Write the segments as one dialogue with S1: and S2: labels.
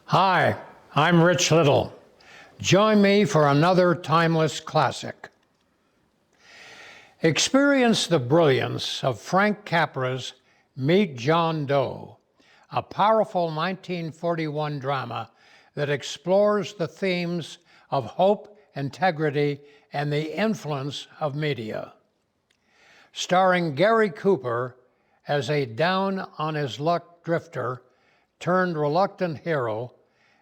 S1: Hi, I'm Rich Little. Join me for another timeless classic. Experience the brilliance of Frank Capra's Meet John Doe, a powerful 1941 drama that explores the themes of hope, integrity, and the influence of media. Starring Gary Cooper as a down-on-his-luck drifter turned reluctant hero,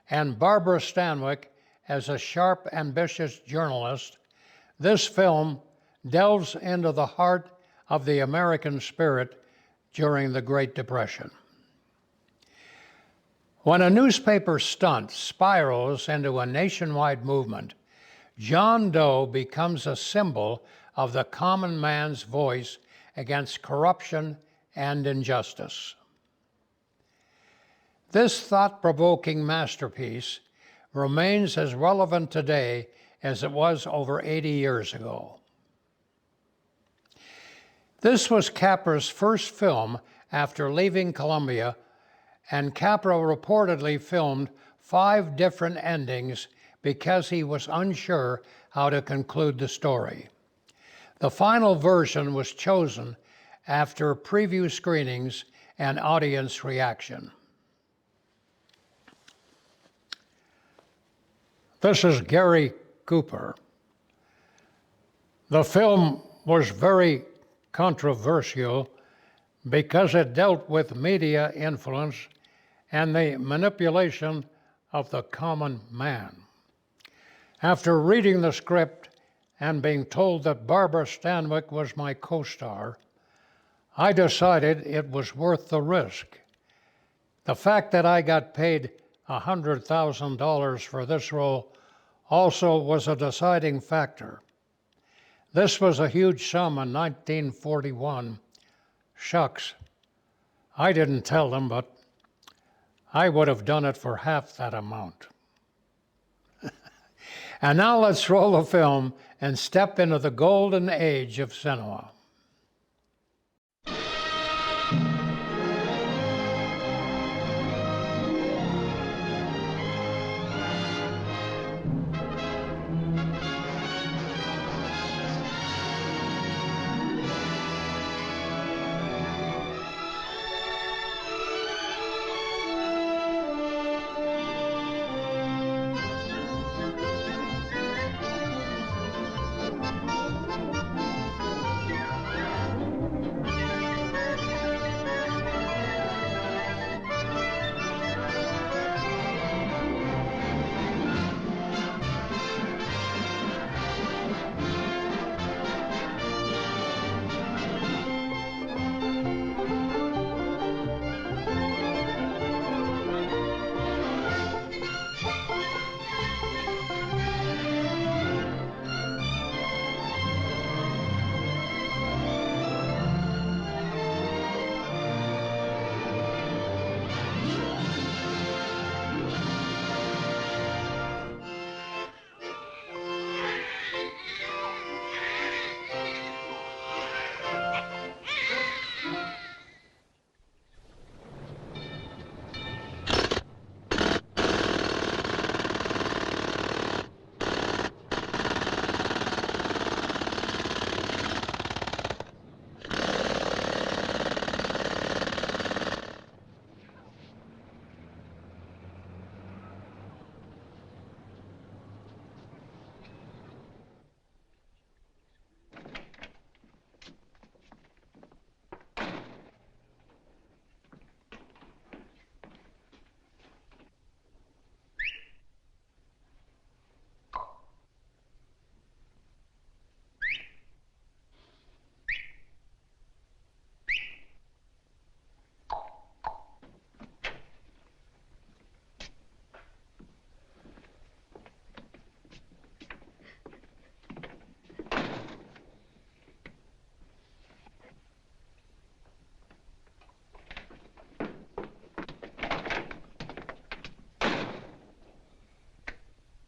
S1: and Barbara Stanwyck as a sharp, ambitious journalist, this film delves into the heart of the American spirit during the Great Depression. When a newspaper stunt spirals into a nationwide movement, John Doe becomes a symbol of the common man's voice against corruption and injustice. This thought-provoking masterpiece remains as relevant today as it was over 80 years ago. This was Capra's first film after leaving Columbia, and Capra reportedly filmed 5 different endings because he was unsure how to conclude the story. The final version was chosen after preview screenings and audience reaction. This is Gary Cooper. The film was very controversial because it dealt with media influence and the manipulation of the common man. After reading the script and being told that Barbara Stanwyck was my co-star, I decided it was worth the risk. The fact that I got paid $100,000 for this role also was a deciding factor. This was a huge sum in 1941. Shucks, I didn't tell them, but I would have done it for half that amount. And now let's roll the film and step into the golden age of cinema.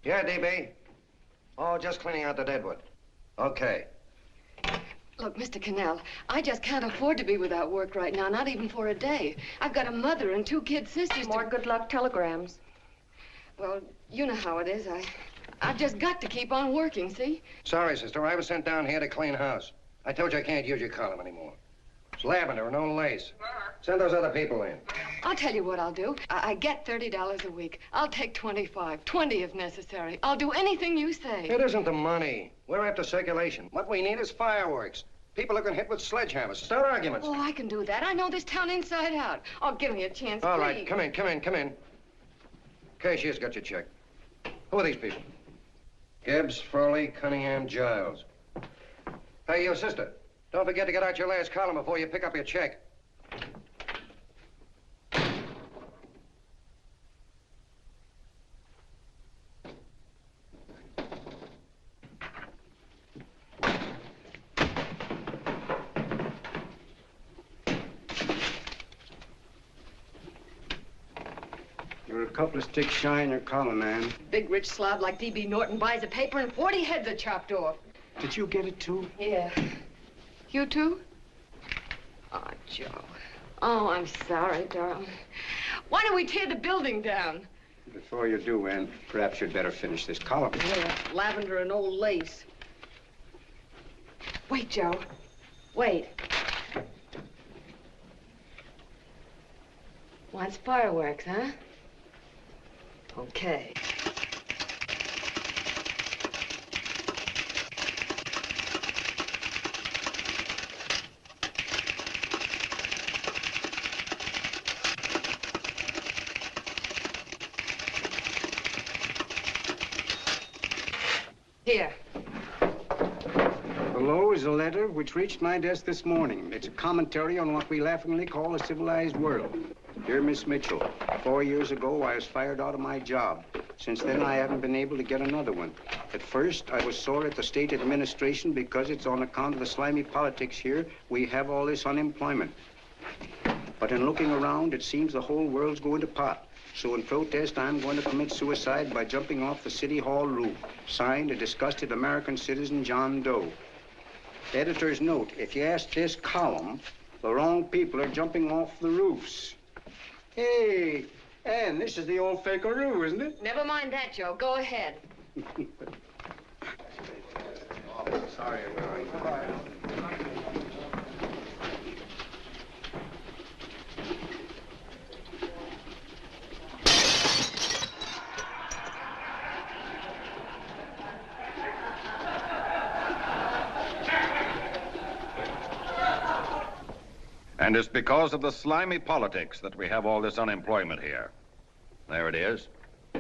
S2: Yeah, DB. Oh, just cleaning out the deadwood. Okay.
S3: Look, Mr. Cannell, I just can't afford to be without work right now, not even for a day. I've got a mother and 2 kid sisters.
S4: More good luck telegrams.
S3: Well, you know how it is. I've just got to keep on working, see?
S2: Sorry, sister. I was sent down here to clean house. I told you I can't use your column anymore. It's lavender and no lace. Send those other people in.
S3: I'll tell you what I'll do. I get $30 a week. I'll take 25, 20 if necessary. I'll do anything you say.
S2: It isn't the money. We're after circulation. What we need is fireworks. People who can hit with sledgehammers. Start arguments.
S3: Oh, I can do that. I know this town inside out. Oh, give me a chance,
S2: All
S3: please.
S2: right, come in. Cashier's got your check. Who are these people? Gibbs, Furley, Cunningham, Giles. Hey, you sister. Don't forget to get out your last column before you pick up your check.
S4: You're a couple of sticks shy in your column, man.
S3: Big rich slob like D.B. Norton buys a paper and 40 heads are chopped off.
S4: Did you get it, too?
S3: Yeah. You too? Oh, Joe. Oh, I'm sorry, darling. Why don't we tear the building down?
S4: Before you do, Ann, perhaps you'd better finish this column.
S3: Yeah, lavender and old lace. Wait, Joe. Wait. Wants fireworks, huh? Okay. Here.
S4: Below is a letter which reached my desk this morning. It's a commentary on what we laughingly call a civilized world. Dear Miss Mitchell, 4 years ago, I was fired out of my job. Since then, I haven't been able to get another one. At first, I was sore at the state administration because it's on account of the slimy politics here we have all this unemployment. But in looking around, it seems the whole world's going to pot. So in protest, I'm going to commit suicide by jumping off the City Hall roof. Signed, a disgusted American citizen, John Doe. Editor's note, if you ask this column, the wrong people are jumping off the roofs. Hey, Ann, this is the old Fakeroo, isn't it?
S3: Never mind that, Joe. Go ahead.
S4: Sorry,
S5: And it's because of the slimy politics that we have all this unemployment here. There it is.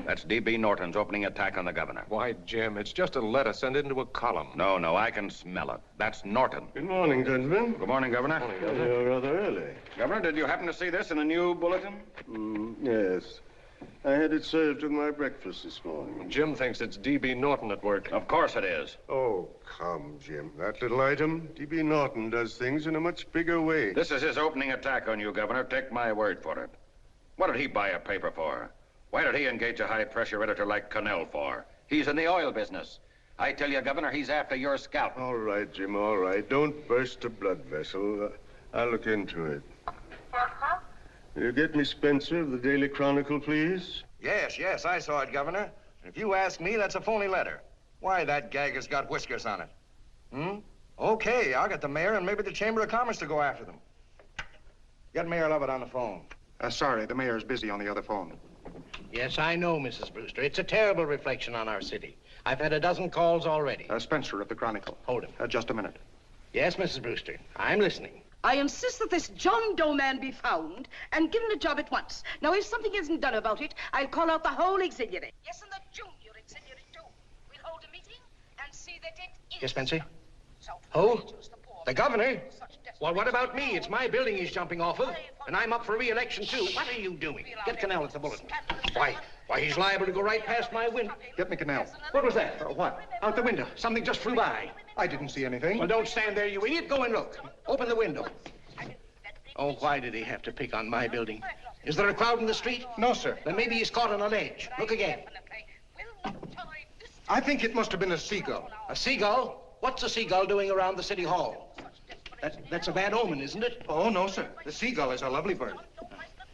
S5: That's D.B. Norton's opening attack on the governor.
S6: Why, Jim, it's just a letter sent into a column.
S5: No, I can smell it. That's Norton.
S7: Good morning, gentlemen.
S5: Good morning, Governor.
S7: You're rather early.
S5: Governor, did you happen to see this in a new bulletin?
S7: Yes. I had it served with my breakfast this morning.
S6: Jim thinks it's D.B. Norton at work.
S5: Of course it is.
S7: Oh, come, Jim. That little item, D.B. Norton does things in a much bigger way.
S5: This is his opening attack on you, Governor. Take my word for it. What did he buy a paper for? Why did he engage a high-pressure editor like Connell for? He's in the oil business. I tell you, Governor, he's after your scalp.
S7: All right, Jim, all right. Don't burst a blood vessel. I'll look into it. Will you get me Spencer of the Daily Chronicle, please?
S2: Yes, I saw it, Governor. If you ask me, that's a phony letter. Why, that gag has got whiskers on it. Okay, I'll get the mayor and maybe the Chamber of Commerce to go after them. Get Mayor Lovett on the phone.
S8: Sorry, the mayor's busy on the other phone.
S9: Yes, I know, Mrs. Brewster. It's a terrible reflection on our city. I've had a dozen calls already.
S8: Spencer of the Chronicle.
S9: Hold him.
S8: Just a minute.
S9: Yes, Mrs. Brewster. I'm listening.
S10: I insist that this John Doe man be found and given a job at once. Now, if something isn't done about it, I'll call out the whole auxiliary. Yes, and the junior auxiliary, too. We'll hold a meeting and see that it is.
S9: Yes, Spencer?
S10: So
S9: Who? The governor? Well, what about me? It's my building he's jumping off of, and I'm up for re-election, too. What are you doing? Get Connell at the bulletin. Why, he's liable to go right past my window.
S8: Get me Connell.
S9: What was that?
S8: What?
S9: Out the window. Something just flew by.
S8: I didn't see anything.
S9: Well, don't stand there, you idiot. Go and look. Open the window. Oh, why did he have to pick on my building? Is there a crowd in the street?
S8: No, sir.
S9: Then maybe he's caught on a ledge. Look again.
S8: I think it must have been a seagull.
S9: A seagull? What's a seagull doing around the city hall? That's a bad omen, isn't it?
S8: Oh, no, sir. The seagull is a lovely bird.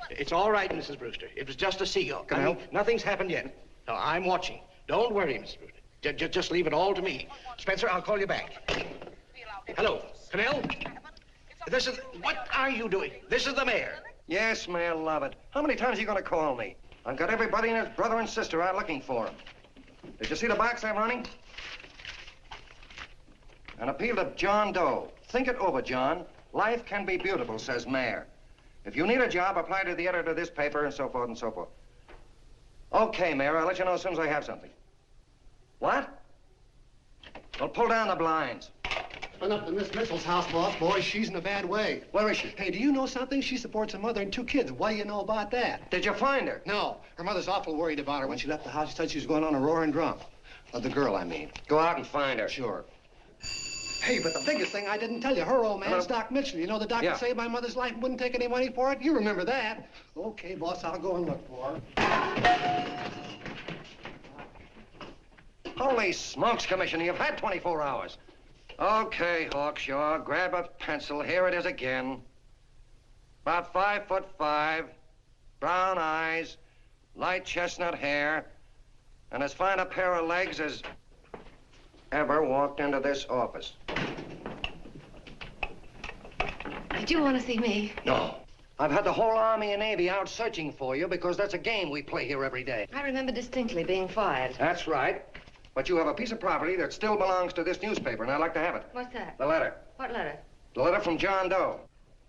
S9: It's all right, Mrs. Brewster. It was just a seagull.
S8: Can I help?
S9: Nothing's happened yet. No, I'm watching. Don't worry, Mr. Brewster. Just leave it all to me. Spencer, I'll call you back. Hello, Canal? What are you doing? This is the mayor.
S2: Yes, Mayor Lovett. How many times are you going to call me? I've got everybody and his brother and sister out looking for him. Did you see the box I'm running? An appeal to John Doe. Think it over, John. Life can be beautiful, says Mayor. If you need a job, apply to the editor of this paper and so forth and so forth. Okay, Mayor, I'll let you know as soon as I have something. What? Well, pull down the blinds.
S11: Went up to Miss Mitchell's house, boy. She's in a bad way.
S2: Where is she?
S11: Hey, do you know something? She supports her mother and 2 kids. What do you know about that?
S2: Did you find her?
S11: No. Her mother's awful worried about her. When she left the house, she said she was going on a roaring drunk. The girl, I mean.
S2: Go out and find her.
S11: Sure. Hey, but the biggest thing I didn't tell you, her old man's Doc Mitchell. You know the doctor saved my mother's life and wouldn't take any money for it? You remember that. Okay, boss, I'll go and look for her.
S2: Holy smokes, Commissioner, you've had 24 hours. Okay, Hawkshaw, grab a pencil. Here it is again. About 5'5", brown eyes, light chestnut hair, and as fine a pair of legs as ever walked into this office.
S3: Did you want to see me?
S2: No. I've had the whole Army and Navy out searching for you because that's a game we play here every day.
S3: I remember distinctly being fired.
S2: That's right. But you have a piece of property that still belongs to this newspaper, and I'd like to have it.
S3: What's that?
S2: The letter.
S3: What letter?
S2: The letter from John Doe.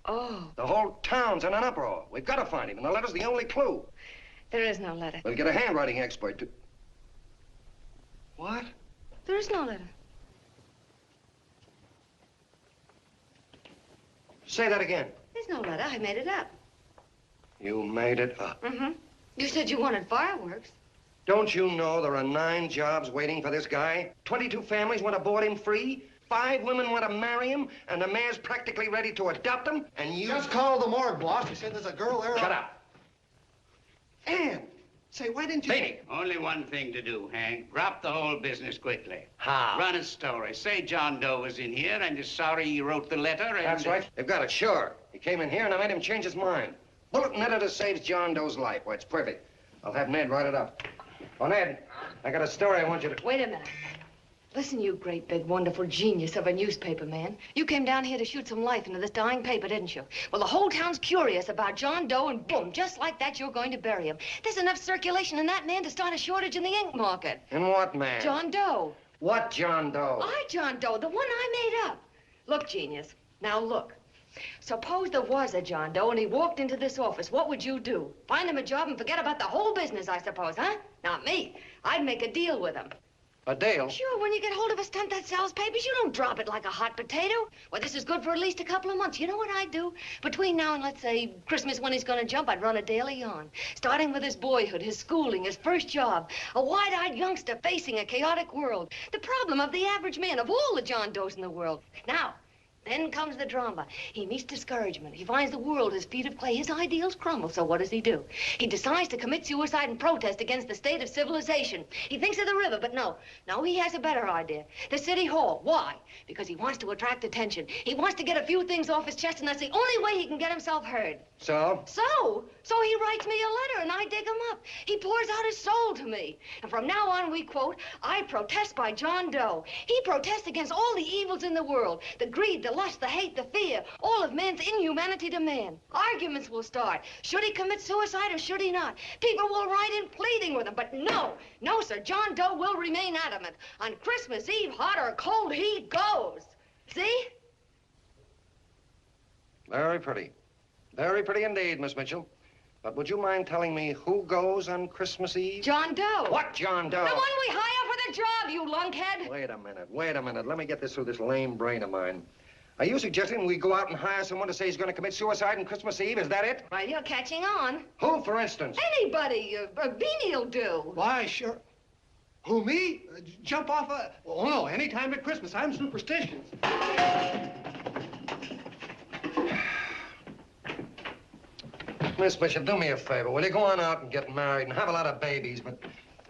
S3: Oh.
S2: The whole town's in an uproar. We've got to find him, and the letter's the only clue.
S3: There is no letter.
S2: We'll get a handwriting expert to... What?
S3: There is no letter.
S2: Say that again.
S3: There's no letter. I made it up.
S2: You made it up.
S3: Mm-hmm. You said you wanted fireworks.
S2: Don't you know there are 9 jobs waiting for this guy? 22 families want to board him free. 5 women want to marry him, and the mayor's practically ready to adopt him, and you...
S11: Just call the morgue, boss. He said there's a girl there.
S2: Shut up.
S11: Ann, say, why didn't you...
S2: Beatty.
S12: Only one thing to do, Hank. Drop the whole business quickly.
S2: How?
S12: Run a story. Say John Doe was in here and is sorry he wrote the letter and...
S2: That's right. They've got it, sure. He came in here, and I made him change his mind. Bulletin editor saves John Doe's life. Why, it's perfect. I'll have Ned write it up. Oh, Ned, I got a story I want you to...
S3: Wait a minute. Listen, you great, big, wonderful genius of a newspaper man. You came down here to shoot some life into this dying paper, didn't you? Well, the whole town's curious about John Doe, and boom, just like that, you're going to bury him. There's enough circulation in that man to start a shortage in the ink market.
S2: In what man?
S3: John Doe.
S2: What John Doe?
S3: John Doe, the one I made up. Look, genius, now look. Suppose there was a John Doe and he walked into this office. What would you do? Find him a job and forget about the whole business, I suppose, huh? Not me. I'd make a deal with him.
S2: A deal?
S3: Sure, when you get hold of a stunt that sells papers, you don't drop it like a hot potato. Well, this is good for at least a couple of months. You know what I'd do? Between now and, let's say, Christmas when he's gonna jump, I'd run a daily on. Starting with his boyhood, his schooling, his first job. A wide-eyed youngster facing a chaotic world. The problem of the average man, of all the John Does in the world. Now, then comes the drama. He meets discouragement. He finds the world his feet of clay. His ideals crumble. So what does he do? He decides to commit suicide and protest against the state of civilization. He thinks of the river, but no, he has a better idea. The city hall. Why? Because he wants to attract attention. He wants to get a few things off his chest, and that's the only way he can get himself heard.
S2: So?
S3: So he writes me a letter, and I dig him up. He pours out his soul to me. And from now on, we quote, I protest by John Doe. He protests against all the evils in the world. The greed, the lust, the hate, the fear. All of man's inhumanity to man. Arguments will start. Should he commit suicide or should he not? People will write in pleading with him. But no, sir. John Doe will remain adamant. On Christmas Eve, hot or cold, he goes. See?
S2: Very pretty. Very pretty indeed, Miss Mitchell. But would you mind telling me who goes on Christmas Eve?
S3: John Doe.
S2: What John Doe?
S3: The one we hire for the job, you lunkhead.
S2: Wait a minute. Let me get this through this lame brain of mine. Are you suggesting we go out and hire someone to say he's going to commit suicide on Christmas Eve? Is that it?
S3: Well, you're catching on.
S2: Who, for instance?
S3: Anybody. Beanie'll do.
S11: Why, sure. Who, me? Jump off a... Oh, no, any time at Christmas. I'm superstitious.
S2: Miss Bishop, do me a favor. Will you go on out and get married and have a lot of babies, but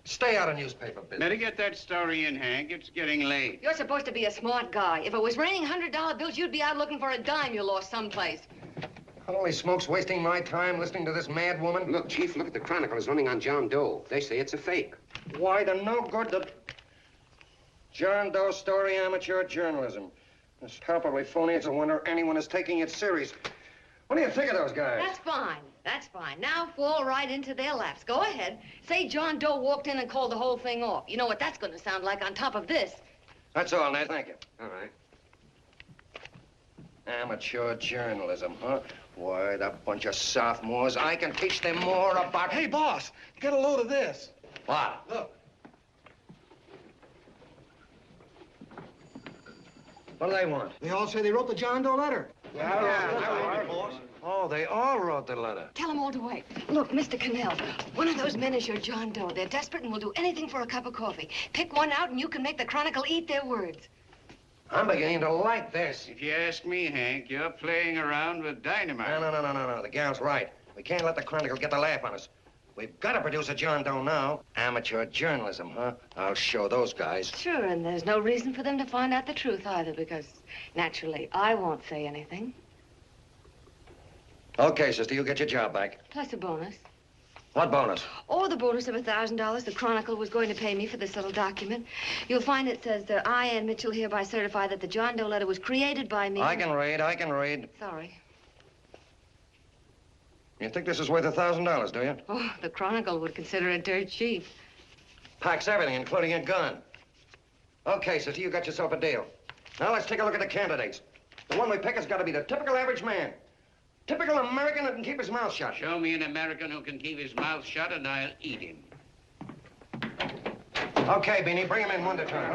S2: stay out of newspaper business.
S12: Better get that story in, Hank. It's getting late.
S3: You're supposed to be a smart guy. If it was raining $100 bills, you'd be out looking for a dime you lost someplace.
S2: Holy smokes, wasting my time listening to this mad woman?
S4: Look, Chief, look at the Chronicle. It's running on John Doe. They say it's a fake.
S2: Why, the no good the John Doe story, amateur journalism. It's palpably phony. It's a wonder anyone is taking it serious. What do you think of those guys?
S3: That's fine. That's fine. Now fall right into their laps. Go ahead. Say John Doe walked in and called the whole thing off. You know what that's going to sound like on top of this.
S2: That's all, Ned. Thank you.
S4: All right.
S2: Amateur journalism, huh? Why, that bunch of sophomores, I can teach them more about...
S11: Hey, boss, get a load of this.
S2: What?
S11: Look.
S2: What do they want?
S11: They all say they wrote the John Doe letter.
S2: Oh, they all wrote the letter.
S3: Tell them all to wait. Look, Mr. Cannell, one of those men is your John Doe. They're desperate and will do anything for a cup of coffee. Pick one out and you can make the Chronicle eat their words.
S2: I'm beginning to like this.
S12: If you ask me, Hank, you're playing around with dynamite.
S2: No. The gal's right. We can't let the Chronicle get the laugh on us. We've got to produce a John Doe now. Amateur journalism, huh? I'll show those guys.
S3: Sure, and there's no reason for them to find out the truth either, because naturally, I won't say anything.
S2: Okay, sister, you get your job back.
S3: Plus a bonus.
S2: What bonus?
S3: Or the bonus of $1,000 the Chronicle was going to pay me for this little document. You'll find it says that I, Ann Mitchell, hereby certify that the John Doe letter was created by me.
S2: I can read.
S3: Sorry.
S2: You think this is worth $1,000, do you?
S3: Oh, the Chronicle would consider it dirt cheap.
S2: Packs everything, including a gun. Okay, sister, you got yourself a deal. Now let's take a look at the candidates. The one we pick has got to be the typical average man. Typical American that can keep his mouth shut.
S12: Show me an American who can keep his mouth shut and I'll eat him.
S2: Okay, Beanie, bring him in one at a time.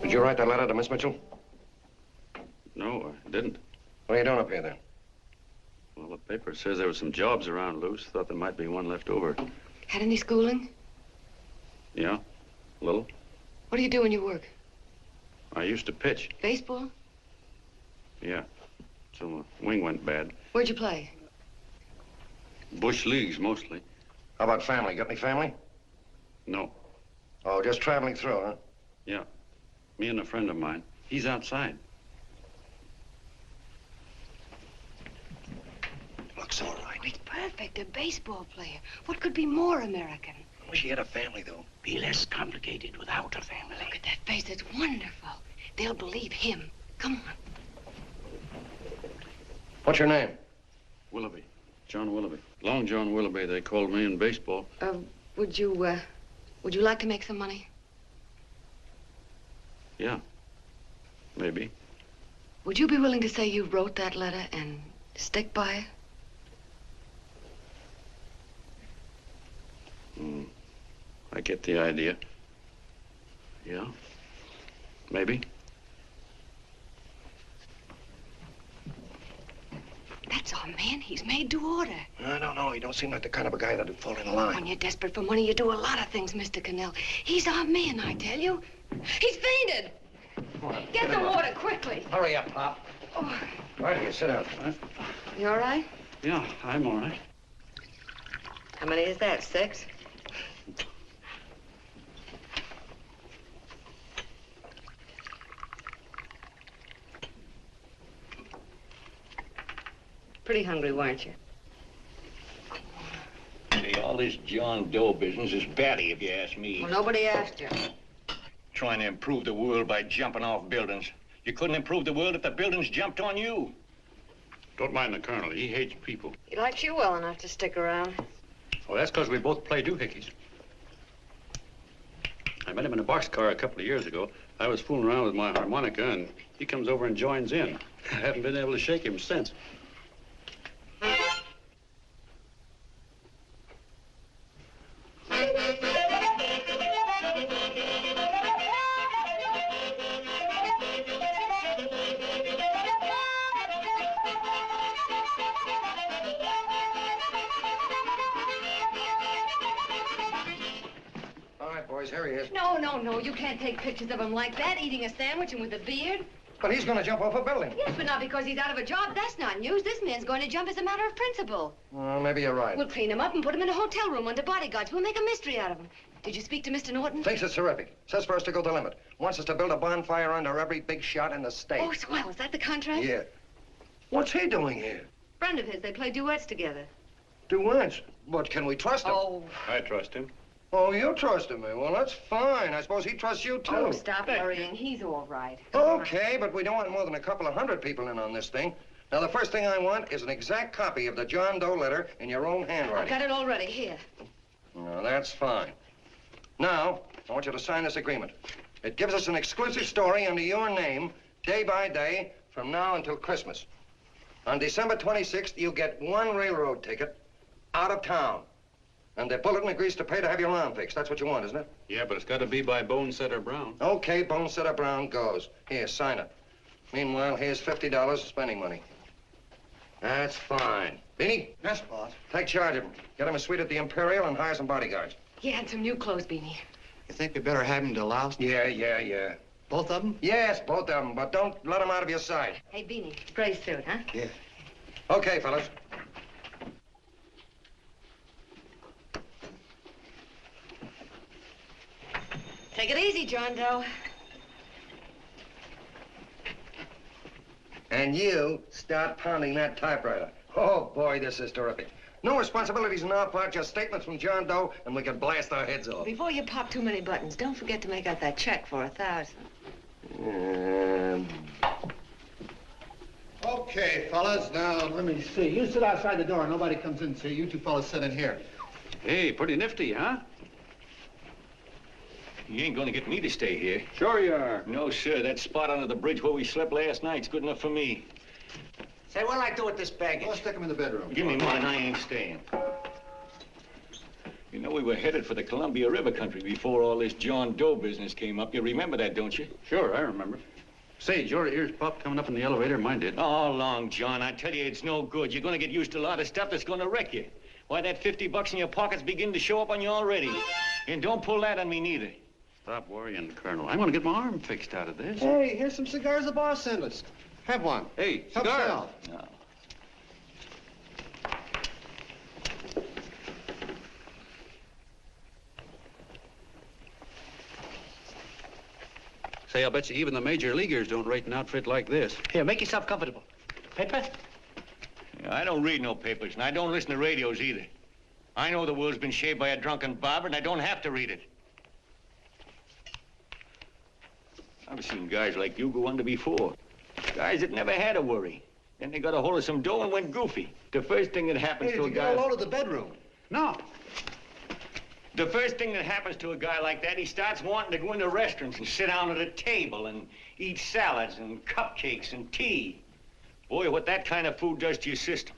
S2: Did you write that letter to Miss Mitchell?
S13: No, I didn't.
S2: What are you doing up here, then?
S13: Well, the paper says there were some jobs around loose. Thought there might be one left over.
S3: Had any schooling?
S13: Yeah, a little.
S3: What do you do when you work?
S13: I used to pitch.
S3: Baseball?
S13: Yeah, so the wing went bad.
S3: Where'd you play?
S13: Bush leagues, mostly.
S2: How about family? Got any family?
S13: No.
S2: Oh, just traveling through, huh?
S13: Yeah, me and a friend of mine. He's outside.
S2: Looks all right.
S3: It's perfect, a baseball player. What could be more American?
S2: I wish he had a family, though.
S12: Be less complicated without a family.
S3: Look at that face, it's wonderful. They'll believe him. Come on.
S2: What's your name?
S13: Willoughby. John Willoughby. Long John Willoughby, they called me in baseball.
S3: Would you like to make some money?
S13: Yeah, maybe.
S3: Would you be willing to say you wrote that letter and stick by it?
S13: I get the idea. Yeah, maybe.
S3: That's our man. He's made to order.
S2: I don't know. He don't seem like the kind of a guy that'd fall in line.
S3: When you're desperate for money, you do a lot of things, Mr. Cannell. He's our man, I tell you. He's fainted. Get the water quickly.
S2: Hurry up, Pop.
S3: Oh.
S2: Right here, sit down.
S3: You all right?
S13: Yeah, I'm all right.
S3: How many is that, 6? Pretty hungry, weren't you?
S14: See, all this John Doe business is batty, if you ask me.
S3: Well, nobody asked you.
S14: Trying to improve the world by jumping off buildings. You couldn't improve the world if the buildings jumped on you.
S13: Don't mind the colonel. He hates people.
S3: He likes you well enough to stick around.
S13: Well, that's because we both play doohickeys. I met him in a boxcar a couple of years ago. I was fooling around with my harmonica, and he comes over and joins in. I haven't been able to shake him since.
S2: Here he is.
S3: No, you can't take pictures of him like that, eating a sandwich and with a beard.
S2: But he's going to jump off a building.
S3: Yes, but not because he's out of a job. That's not news. This man's going to jump as a matter of principle.
S2: Well, maybe you're right.
S3: We'll clean him up and put him in a hotel room under bodyguards. We'll make a mystery out of him. Did you speak to Mr. Norton?
S2: Thinks it's terrific. Says for us to go the limit. Wants us to build a bonfire under every big shot in the state.
S3: Oh, swell. Is that the contract?
S2: Yeah. What's he doing here?
S3: Friend of his. They play duets together.
S2: Duets? But can we trust him?
S3: Oh.
S13: I trust him.
S2: Oh, you trusted me. Well, that's fine. I suppose he trusts you, too.
S3: Oh, stop worrying. He's all right.
S2: Okay, but we don't want more than a couple of hundred people in on this thing. Now, the first thing I want is an exact copy of the John Doe letter in your own handwriting.
S3: I've got it already. Here.
S2: No, that's fine. Now, I want you to sign this agreement. It gives us an exclusive story under your name, day by day, from now until Christmas. On December 26th, you get one railroad ticket out of town. And the bulletin agrees to pay to have your arm fixed. That's what you want, isn't it?
S13: Yeah, but it's got to be by Bonesetter Brown.
S2: Okay, Bonesetter Brown goes. Here, sign it. Meanwhile, here's $50 spending money. That's fine. Beanie?
S11: Yes, boss.
S2: Take charge of him. Get him a suite at the Imperial and hire some bodyguards.
S3: Yeah, and some new clothes, Beanie.
S11: You think we better have him deloused?
S2: Yeah.
S11: Both of them?
S2: Yes, both of them, but don't let them out of your sight.
S3: Hey, Beanie, gray suit, huh?
S11: Yeah.
S2: Okay, fellas.
S3: Take it easy, John Doe.
S2: And you start pounding that typewriter. Oh, boy, this is terrific. No responsibilities on our part, just statements from John Doe, and we can blast our heads off.
S3: Before you pop too many buttons, don't forget to make out that check for 1,000.
S11: Okay, fellas, now, let me see. You sit outside the door. Nobody comes in, see? You two fellas sit in here.
S13: Hey, pretty nifty, huh?
S14: You ain't gonna get me to stay here.
S13: Sure you are.
S14: No, sir. That spot under the bridge where we slept last night's good enough for me.
S12: Say, what'll I do with this baggage?
S11: Let's stick him in the bedroom.
S14: Give me mine. I ain't staying. You know, we were headed for the Columbia River country before all this John Doe business came up. You remember that, don't you?
S13: Sure, I remember. Say, your ears popped coming up in the elevator. Mine did.
S14: All along, John. I tell you, it's no good. You're gonna get used to a lot of stuff that's gonna wreck you. Why, that $50 in your pocket's beginning to show up on you already. And don't pull that on me, neither.
S13: Stop worrying, Colonel. I'm going to get my arm fixed out of this.
S11: Hey, here's some cigars the boss sent us. Have one.
S13: Hey,
S11: Help
S13: cigars.
S11: yourself.
S14: No.
S13: Say, I'll bet you even the major leaguers don't rate an outfit like this.
S12: Here, make yourself comfortable. Paper?
S14: I don't read no papers, and I don't listen to radios either. I know the world's been shaped by a drunken barber, and I don't have to read it. I've seen guys like you go under before. Guys that never had a worry. Then they got a hold of some dough and went goofy. The first thing that happens
S11: Hey,
S14: to
S11: did
S14: a
S11: you
S14: guy...
S11: get a load of the bedroom?
S12: No.
S14: The first thing that happens to a guy like that, he starts wanting to go into restaurants and sit down at a table and eat salads and cupcakes and tea. Boy, what that kind of food does to your system.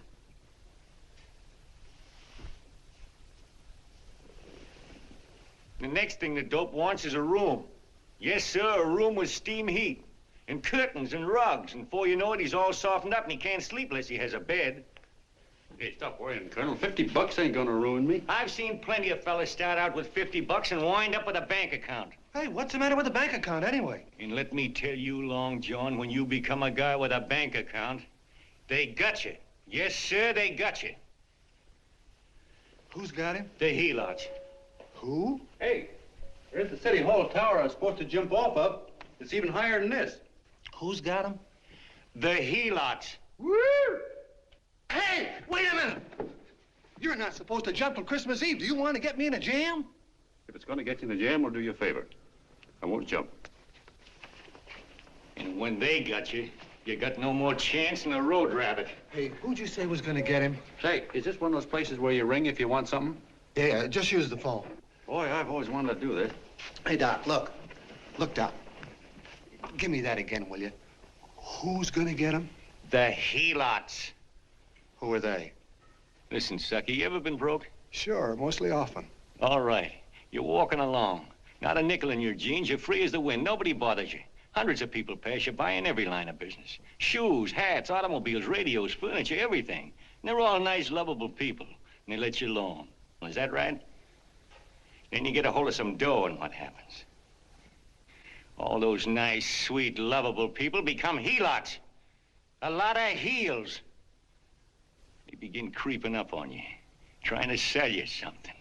S14: The next thing the dope wants is a room. Yes, sir, a room with steam heat and curtains and rugs. And before you know it, he's all softened up and he can't sleep unless he has a bed.
S13: Hey, stop worrying, Colonel. $50 ain't gonna ruin me.
S14: I've seen plenty of fellas start out with $50 and wind up with a bank account.
S11: Hey, what's the matter with the bank account anyway?
S14: And let me tell you, Long John, when you become a guy with a bank account, they got you. Yes, sir, they got you.
S11: Who's got him?
S14: The helots.
S11: Who?
S13: Hey, there's the City Hall tower I was supposed to jump off of. It's even higher than this.
S11: Who's got him?
S14: The helots.
S11: Woo! Hey, wait a minute. You're not supposed to jump on Christmas Eve. Do you want to get me in a jam?
S13: If it's going to get you in the jam, we'll do you a favor. I won't jump.
S14: And when they got you, you got no more chance than a road rabbit.
S8: Hey, who'd you say was gonna get him?
S13: Say, is this one of those places where you ring if you want something?
S8: Yeah, just use the phone.
S13: Boy, I've always wanted to do this.
S8: Hey, Doc, look. Look, Doc. Give me that again, will you? Who's gonna get him?
S14: The helots.
S8: Who are they?
S14: Listen, sucker, you ever been broke?
S8: Sure, mostly often.
S14: All right. You're walking along. Not a nickel in your jeans. You're free as the wind. Nobody bothers you. Hundreds of people pass you by in every line of business. Shoes, hats, automobiles, radios, furniture, everything. And they're all nice, lovable people. And they let you alone. Is that right? Then you get a hold of some dough, and what happens? All those nice, sweet, lovable people become helots. A lot of heels. They begin creeping up on you, trying to sell you something.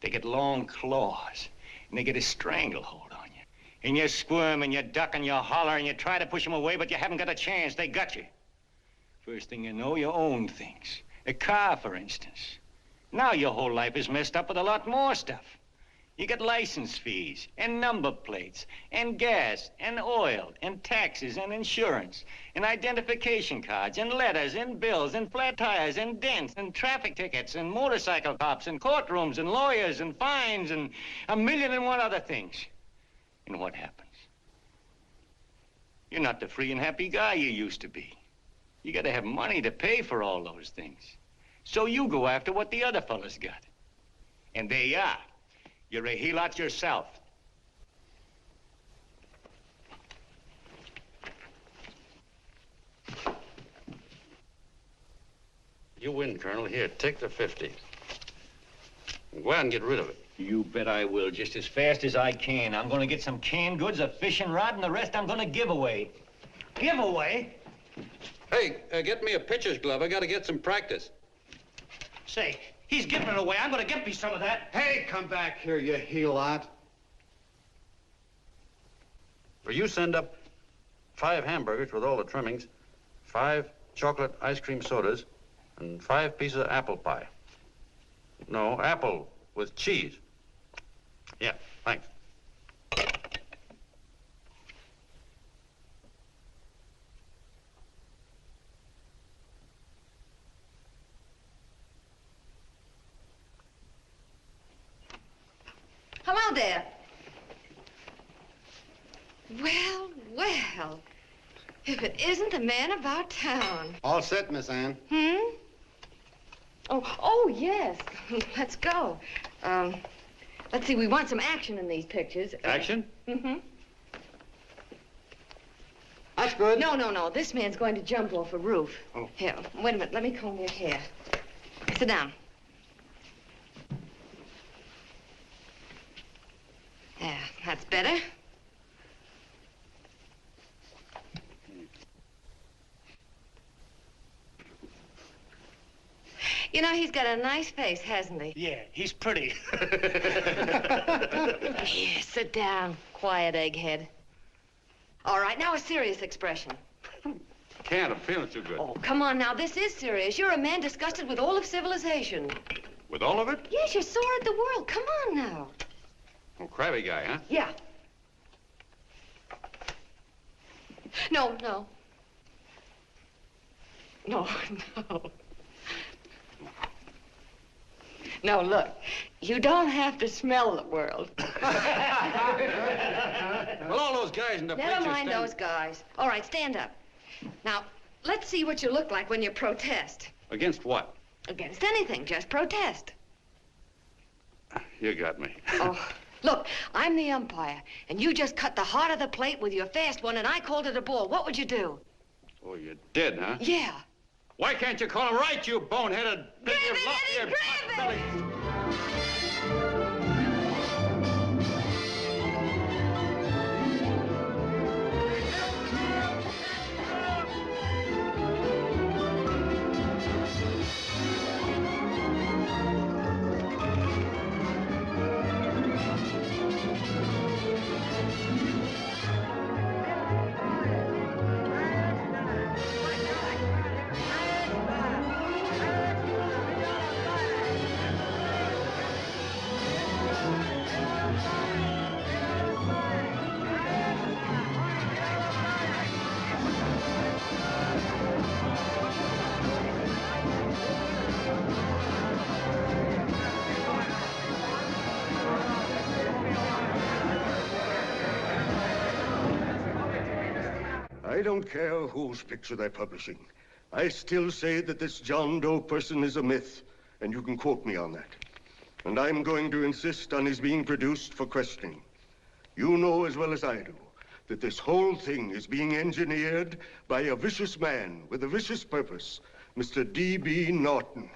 S14: They get long claws, and they get a stranglehold on you. And you squirm, and you duck, and you holler, and you try to push them away, but you haven't got a chance. They got you. First thing you know, you own things. A car, for instance. Now your whole life is messed up with a lot more stuff. You get license fees, and number plates, and gas, and oil, and taxes, and insurance, and identification cards, and letters, and bills, and flat tires, and dents, and traffic tickets, and motorcycle cops, and courtrooms, and lawyers, and fines, and 1,000,001 other things. And what happens? You're not the free and happy guy you used to be. You gotta have money to pay for all those things. So you go after what the other fellas got. And there you are. You're a helot yourself.
S13: You win, Colonel. Here, take the 50. Go out and get rid of it.
S14: You bet I will, just as fast as I can. I'm gonna get some canned goods, a fishing rod, and the rest I'm gonna give away. Give away?
S13: Hey, get me a pitcher's glove. I gotta get some practice.
S9: Say, he's giving it away. I'm gonna get me some of that.
S4: Hey, come back here, you helot.
S13: Well, you send up 5 hamburgers with all the trimmings, 5 chocolate ice cream sodas, and 5 pieces of apple pie. No, apple with cheese. Yeah, thanks.
S3: Hello there. Well, well. If it isn't the man about town.
S4: All set, Miss Ann.
S3: Oh, yes. Let's go. Let's see, we want some action in these pictures.
S13: Action?
S4: That's good.
S3: No. This man's going to jump off a roof.
S4: Oh.
S3: Here, wait a minute. Let me comb your hair. Sit down. There, that's better. You know, he's got a nice face, hasn't he?
S9: Yeah, he's pretty.
S3: Here, sit down. Quiet, egghead. All right, now a serious expression.
S13: Can't. I'm feeling too good.
S3: Oh, come on now. This is serious. You're a man disgusted with all of civilization.
S13: With all of it?
S3: Yes, you're sore at the world. Come on now.
S13: Oh, crabby guy, huh?
S3: Yeah. No. No, look. You don't have to smell the world.
S13: Well, all those guys in the
S3: Never
S13: picture
S3: mind those guys. All right, stand up. Now, let's see what you look like when you protest.
S13: Against what?
S3: Against anything, just protest.
S13: You got me.
S3: Oh, look, I'm the umpire, and you just cut the heart of the plate with your fast one, and I called it a ball. What would you do?
S13: Oh, you did, huh?
S3: Yeah.
S13: Why can't you call him right, you boneheaded...
S3: Grab it, Eddie, grab it!
S7: I don't care whose picture they're publishing. I still say that this John Doe person is a myth, and you can quote me on that. And I'm going to insist on his being produced for questioning. You know as well as I do that this whole thing is being engineered by a vicious man with a vicious purpose, Mr. D.B. Norton.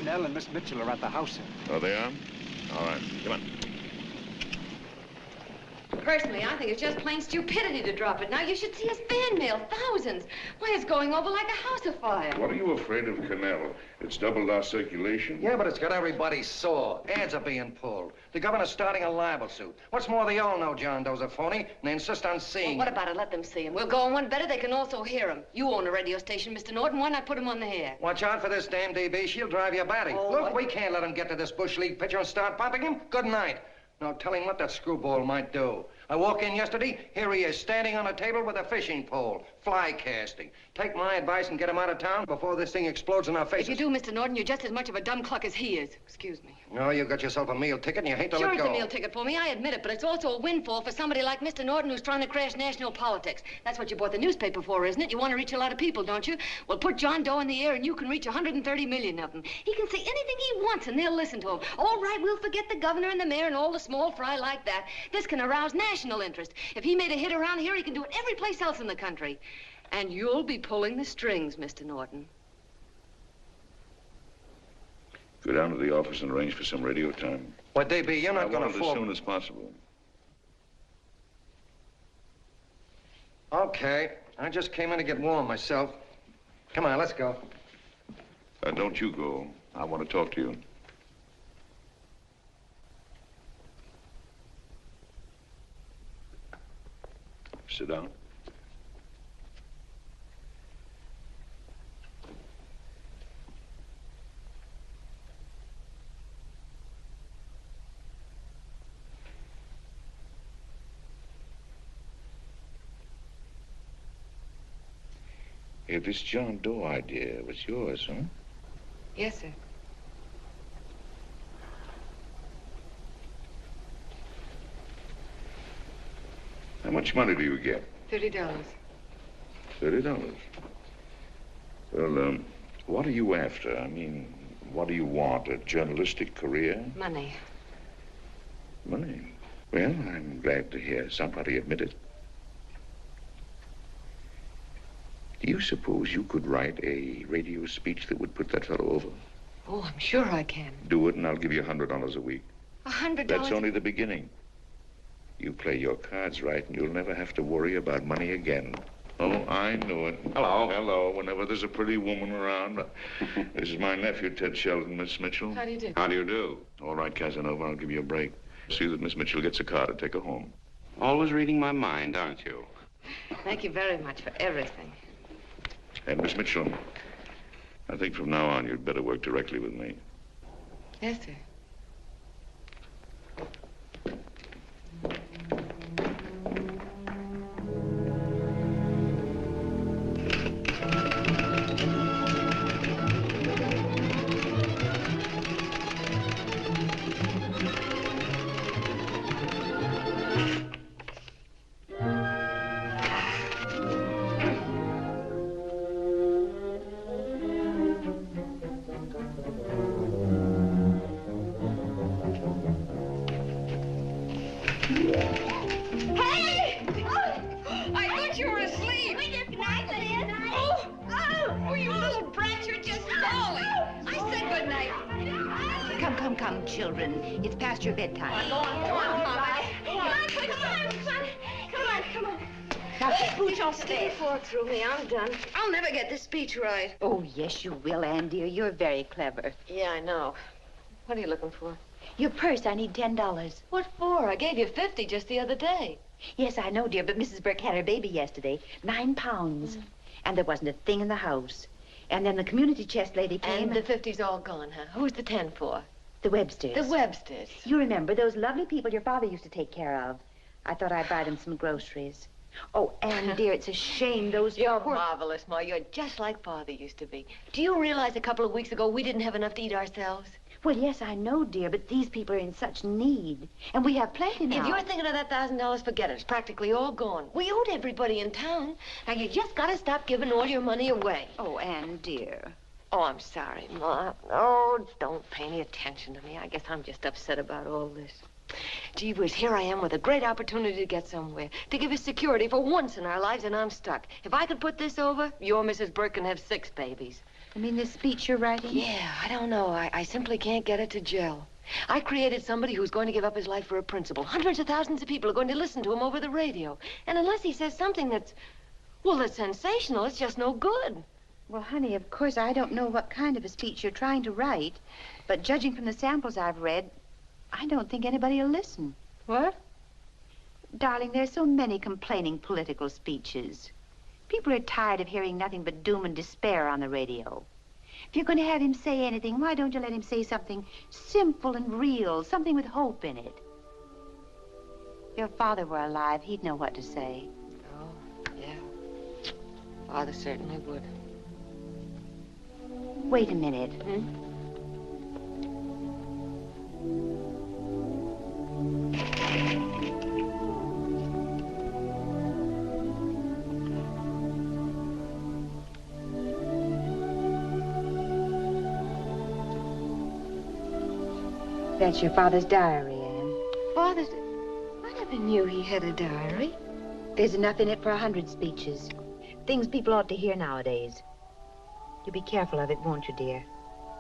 S4: And Miss Mitchell are at the house, sir.
S5: Oh, they are? All right, come on.
S3: Personally, I think it's just plain stupidity to drop it now. You should see his fan mail, thousands. Why, it's going over like a house afire.
S15: What are you afraid of, Canal? It's doubled our circulation.
S2: Yeah, but it's got everybody sore. Ads are being pulled. The governor's starting a libel suit. What's more, they all know John Doe's a phony, and they insist on seeing
S3: Well, what about it? Let them see him. We'll go on one better. They can also hear him. You own a radio station, Mr. Norton. Why not put him on the air?
S2: Watch out for this damn DB. She'll drive you batty.
S3: Oh,
S2: Look, we can't let him get to this Bush League pitcher and start pumping him. Good night. Now, tell him what that screwball might do. I walk in yesterday, here he is, standing on a table with a fishing pole, fly casting. Take my advice and get him out of town before this thing explodes in our faces.
S3: If you do, Mr. Norton, you're just as much of a dumb cluck as he is. Excuse me.
S2: No, you got yourself a meal ticket and you hate to
S3: Sure,
S2: let
S3: it's
S2: go.
S3: a meal ticket for me, I admit it, but it's also a windfall for somebody like Mr. Norton who's trying to crash national politics. That's what you bought the newspaper for, isn't it? You want to reach a lot of people, don't you? Well, put John Doe in the air and you can reach 130 million of them. He can say anything he wants and they'll listen to him. All right, we'll forget the governor and the mayor and all the small fry like that. This can arouse national interest. If he made a hit around here, he can do it every place else in the country. And you'll be pulling the strings, Mr. Norton.
S15: Go down to the office and arrange for some radio time.
S2: What, DB, you're not going to
S15: as
S2: fall...
S15: soon as possible.
S2: Okay. I just came in to get warm myself. Come on, let's go.
S15: Don't you go. I want to talk to you. Sit down. Hey, this John Doe idea was yours, huh?
S3: Yes, sir.
S15: How much money do you get?
S3: $30.
S15: $30. Well, what are you after? I mean, what do you want? A journalistic career?
S3: Money.
S15: Money? Well, I'm glad to hear somebody admit it. Do you suppose you could write a radio speech that would put that fellow over?
S3: Oh, I'm sure I can.
S15: Do it, and I'll give you $100 a week.
S3: $100?
S15: That's only the beginning. You play your cards right, and you'll never have to worry about money again. Oh, I knew it.
S5: Hello.
S15: Hello. Whenever there's a pretty woman around. This is my nephew, Ted Sheldon, Miss Mitchell.
S3: How do you do?
S5: How do you do?
S15: All right, Casanova, I'll give you a break. See that Miss Mitchell gets a car to take her home.
S12: Always reading my mind, aren't you?
S3: Thank you very much for everything.
S15: And Miss Mitchell, I think from now on you'd better work directly with me.
S3: Yes, sir.
S16: Come, children. It's past your bedtime.
S3: Go on, Mama. Come on.
S16: Now, pooch off
S3: Stick your fork through me. I'm done. I'll never get this speech right.
S16: Oh, yes, you will, Ann, dear. You're very clever.
S3: Yeah, I know. What are you looking for?
S16: Your purse. I need $10.
S3: What for? I gave you 50 just the other day.
S16: Yes, I know, dear, but Mrs. Burke had her baby yesterday. 9 pounds. And there wasn't a thing in the house. And then the community chest lady came.
S3: And the 50's all gone, huh? Who's the 10 for?
S16: The Websters.
S3: The Websters.
S16: You remember those lovely people your father used to take care of. I thought I'd buy them some groceries. Oh, Anne, dear, it's a shame those
S3: You're
S16: poor...
S3: marvelous, Ma. You're just like Father used to be. Do you realize a couple of weeks ago we didn't have enough to eat ourselves?
S16: Well, yes, I know, dear, but these people are in such need. And we have plenty now.
S3: If you're thinking of that $1,000, forget it. It's practically all gone. We owed everybody in town. Now, you just gotta stop giving all your money away.
S16: Oh, Anne, dear.
S3: Oh, I'm sorry, Ma. Oh, don't pay any attention to me. I guess I'm just upset about all this. Gee whiz, here I am with a great opportunity to get somewhere, to give us security for once in our lives, and I'm stuck. If I could put this over, your Mrs. Burke can have 6 babies.
S16: You mean this speech you're writing?
S3: Yeah, I don't know. I simply can't get it to gel. I created somebody who's going to give up his life for a principle. Hundreds of thousands of people are going to listen to him over the radio. And unless he says something that's sensational, it's just no good.
S16: Well, honey, of course, I don't know what kind of a speech you're trying to write, but judging from the samples I've read, I don't think anybody will listen.
S3: What?
S16: Darling, there's so many complaining political speeches. People are tired of hearing nothing but doom and despair on the radio. If you're going to have him say anything, why don't you let him say something simple and real, something with hope in it? If your father were alive, he'd know what to say.
S3: Oh, yeah. Father certainly would.
S16: Wait a minute. That's your father's diary, Anne.
S3: Father's... I never knew he had a diary.
S16: There's enough in it for 100 speeches. Things people ought to hear nowadays. You'll be careful of it, won't you, dear?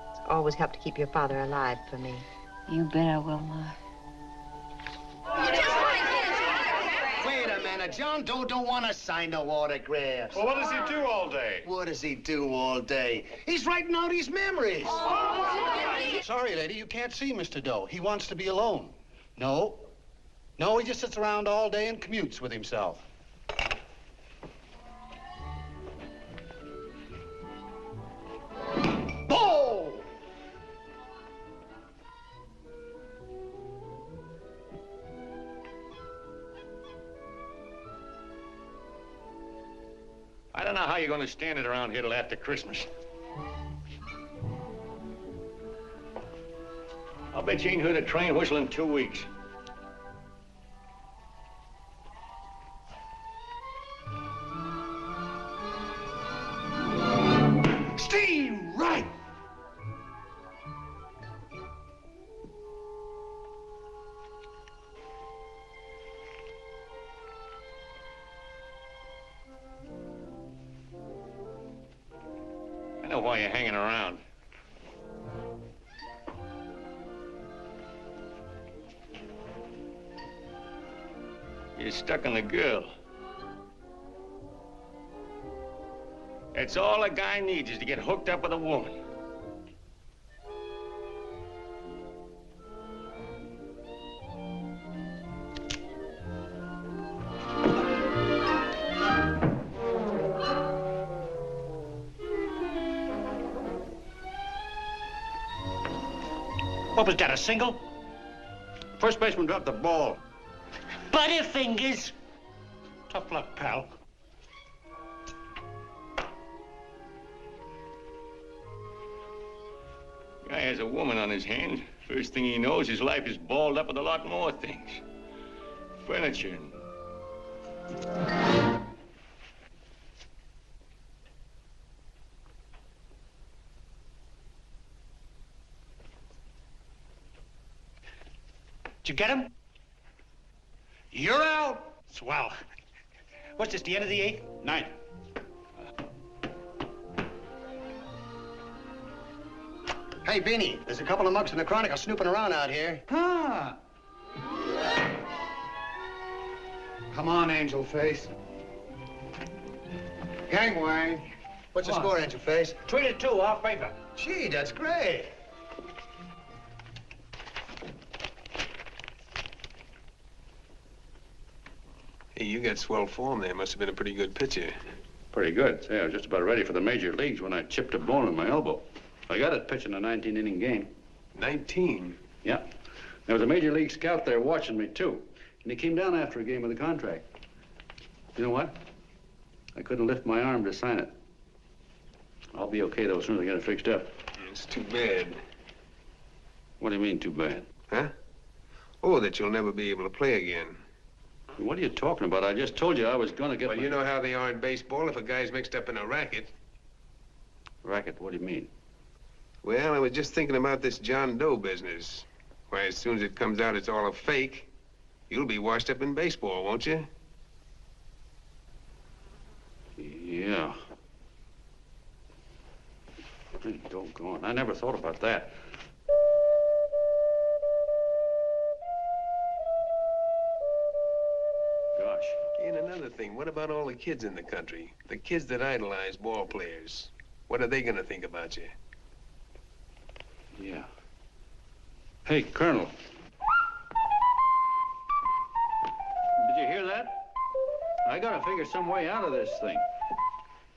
S16: It's always helped to keep your father alive for me.
S3: You bet I will, Ma.
S8: Wait a minute. John Doe don't want to sign no autographs.
S6: Well, what does he do all day?
S8: What does he do all day? He's writing out his memories. Sorry, lady, you can't see Mr. Doe. He wants to be alone. No, he just sits around all day and commutes with himself. Boom!
S14: I don't know how you're going to stand it around here till after Christmas. I'll bet you ain't heard a train whistle in 2 weeks.
S8: Steam right!
S14: I know why you're hanging around. You're stuck on the girl. That's all a guy needs is to get hooked up with a woman.
S12: What was that, a single?
S13: First baseman dropped the ball.
S12: Butterfingers. Tough luck, pal.
S14: Guy has a woman on his hands. First thing he knows, his life is balled up with a lot more things. Furniture and...
S12: Did you get him? You're out. Swell. What's this, the end of the 8th?
S13: 9th.
S8: Hey, Beanie, there's a couple of mugs from the Chronicle snooping around out here.
S11: Huh. Come on, Angel Face. Gangway.
S8: What's the score, Angel Face?
S12: 3-2, our favor.
S8: Gee, that's great.
S6: Hey, you got swell form there. Must have been a pretty good pitcher.
S13: Pretty good. Say, I was just about ready for the major leagues when I chipped a bone in my elbow. I got it pitching a 19-inning game.
S6: 19?
S13: Yeah. There was a major league scout there watching me, too. And he came down after a game of the contract. You know what? I couldn't lift my arm to sign it. I'll be okay, though, as soon as I get it fixed up.
S6: It's too bad.
S13: What do you mean, too bad?
S6: Huh? Oh, that you'll never be able to play again.
S13: What are you talking about? I just told you I was going to get
S6: Well, you know how they are in baseball if a guy's mixed up in a racket.
S13: Racket? What do you mean?
S6: Well, I was just thinking about this John Doe business. Why, as soon as it comes out it's all a fake, you'll be washed up in baseball, won't you?
S13: Yeah. Pretty doggone. I never thought about that. Gosh.
S6: And another thing, what about all the kids in the country? The kids that idolize ball players. What are they gonna think about you?
S13: Yeah. Hey, Colonel. Did you hear that? I gotta figure some way out of this thing.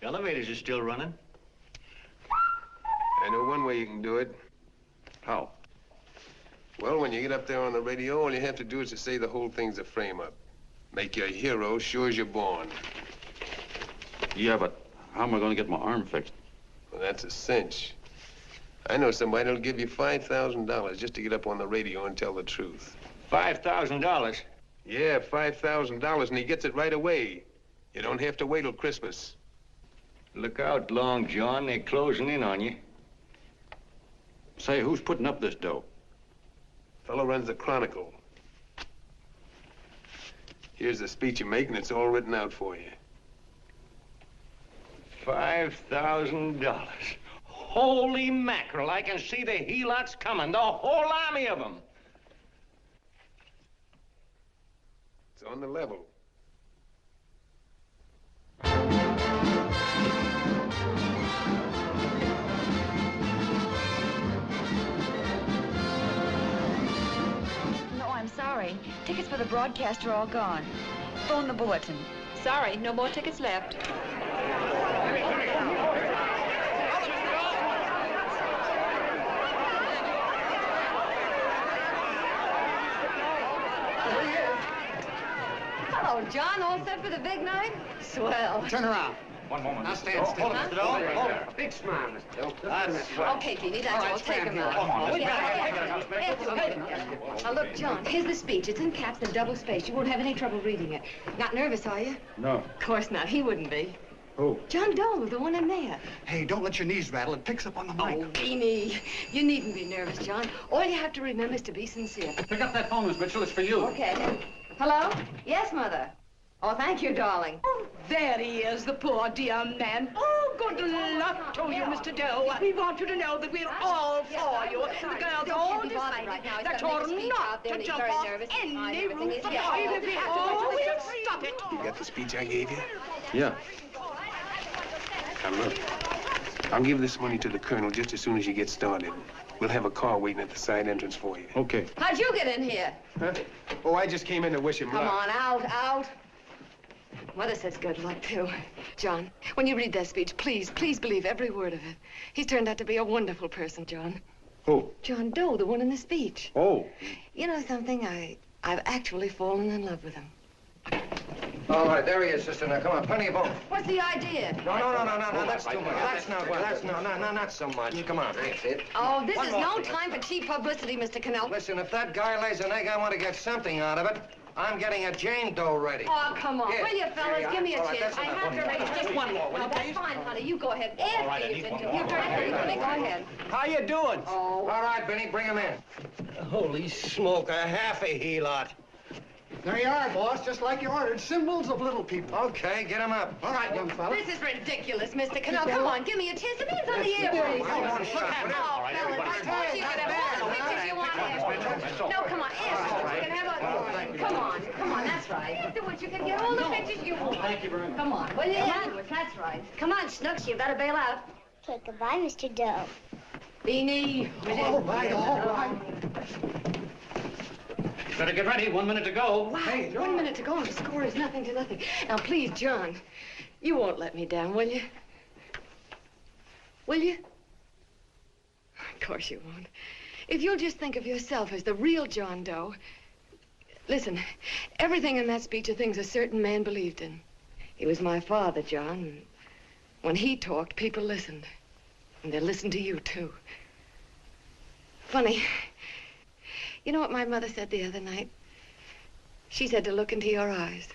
S14: The elevators are still running.
S6: I know one way you can do it.
S13: How?
S6: Well, when you get up there on the radio, all you have to do is to say the whole thing's a frame-up. Make you a hero sure as you're born.
S13: Yeah, but how am I gonna get my arm fixed?
S6: Well, that's a cinch. I know somebody that'll give you $5,000 just to get up on the radio and tell the truth.
S14: $5,000?
S6: Yeah, $5,000, and he gets it right away. You don't have to wait till Christmas.
S14: Look out, Long John. They're closing in on you.
S13: Say, who's putting up this dough?
S6: Fellow runs the Chronicle. Here's the speech you make, and it's all written out for you.
S14: $5,000. Holy mackerel, I can see the helots coming, the whole army of them.
S6: It's on the level.
S17: No, I'm sorry. Tickets for the broadcast are all gone. Phone the bulletin. Sorry, no more tickets left.
S3: Hello, John. All set for the big night? Swell.
S8: Turn around.
S14: One moment.
S8: Now stand still.
S14: Hold it, Mr. Doe. Hold it.
S8: Big smile, Mr. Doe.
S14: That's swell.
S3: Okay, Jeannie, that's
S8: All right,
S3: all. Take
S8: stand
S3: him
S8: here.
S3: out.
S14: Come on, let's
S3: Now, look, John, here's the speech. It's in caps and double-spaced. You won't have any trouble reading it. Not nervous, are you?
S13: No.
S3: Of course not. He wouldn't be.
S13: Who?
S3: John Doe, the one in there.
S11: Hey, don't let your knees rattle. It picks up on the mic.
S3: Oh, Beanie, you needn't be nervous, John. All you have to remember is to be sincere.
S13: Pick up that phone, Miss Mitchell. It's for you.
S3: Okay. Hello? Yes, Mother. Oh, thank you, darling.
S10: Oh, there he is, the poor dear man. Oh, good luck to you, Mr. Doe. We want you to know that we're all for you. The girls all decided that you're not to jump off any roof at all. Even if we have to, we'll stop it.
S6: You got the speech I gave you?
S13: Yeah.
S6: Now, look. I'll give this money to the colonel just as soon as you get started. We'll have a car waiting at the side entrance for you.
S13: Okay.
S3: How'd you get in here?
S6: Huh? Oh, I just came in to wish him
S3: Come
S6: luck.
S3: on, out. Mother says good luck, too. John, when you read that speech, please believe every word of it. He's turned out to be a wonderful person, John.
S13: Who?
S3: John Doe, the one in the speech.
S13: Oh.
S3: You know something? I've actually fallen in love with him.
S2: All right, there he is, sister. Now, come on, plenty of both.
S3: What's the idea?
S2: No, that's too much. That's not so much. Come on. That's it.
S3: Oh, this is no time for cheap publicity, Mr. Cannell.
S2: Listen, if that guy lays an egg, I want to get something out of it. I'm getting a Jane Doe ready.
S3: Oh, come on.
S2: Here.
S3: Will you, fellas?
S2: Here you
S3: Give me a
S2: are. All right,
S3: chance.
S2: that's
S3: I
S2: enough.
S3: have to raise
S2: Just one more, will
S3: No,
S2: you,
S3: that's
S2: please?
S3: fine, honey. You go ahead. After you've been doing. You're very pretty, honey. Go ahead.
S14: How you doing?
S3: Oh.
S2: All right, Benny, bring him in.
S14: Holy smoke, a half a helot.
S11: There you are, boss, just like you ordered. Symbols of little people.
S2: Okay, get him up.
S11: All right, young fella.
S3: This is ridiculous, Mr. Cannell. Come on, give me a chance. The man's on the air.
S2: Come on, shut up.
S3: Oh, fellas, I suppose you can have all the pictures you want afterwards. No, come on, afterwards. You can have a... Come on, that's right. Afterwards, you can get all the pictures you want.
S13: Thank you very much.
S3: Come on, will you? Afterwards, that's right. Come on, Snooks, you better bail out.
S18: Okay, goodbye, Mr. Doe.
S3: Beanie.
S11: All right.
S14: Better get ready. 1 minute to go.
S3: Wow, 1 minute to go and the score is nothing to nothing. Now, please, John, you won't let me down, will you? Will you? Of course you won't. If you'll just think of yourself as the real John Doe. Listen, everything in that speech are things a certain man believed in. He was my father, John. When he talked, people listened. And they listened to you, too. Funny. You know what my mother said the other night? She said to look into your eyes,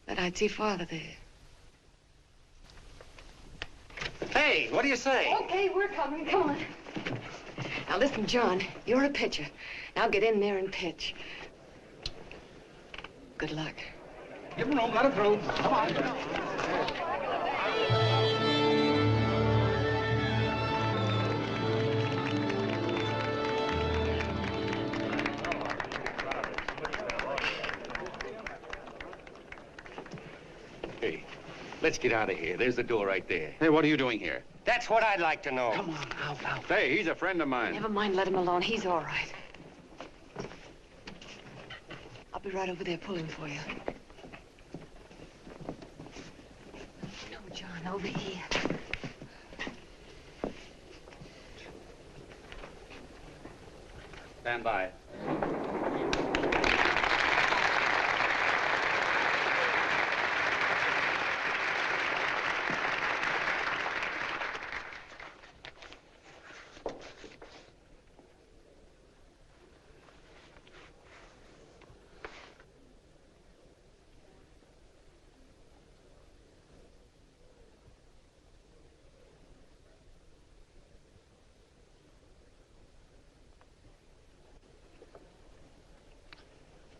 S3: that I'd see Father there.
S12: Hey, what do you say?
S3: Okay, we're coming. Come on. Now, listen, John, you're a pitcher. Now get in there and pitch. Good luck.
S12: Give him room, let him through. Come on.
S14: Hey, let's get out of here. There's the door right there.
S13: Hey, what are you doing here?
S14: That's what I'd like to know.
S12: Come on, out.
S13: Hey, he's a friend of mine.
S3: Never mind, let him alone. He's all right. I'll be right over there pulling for you. No, John, over here.
S13: Stand by.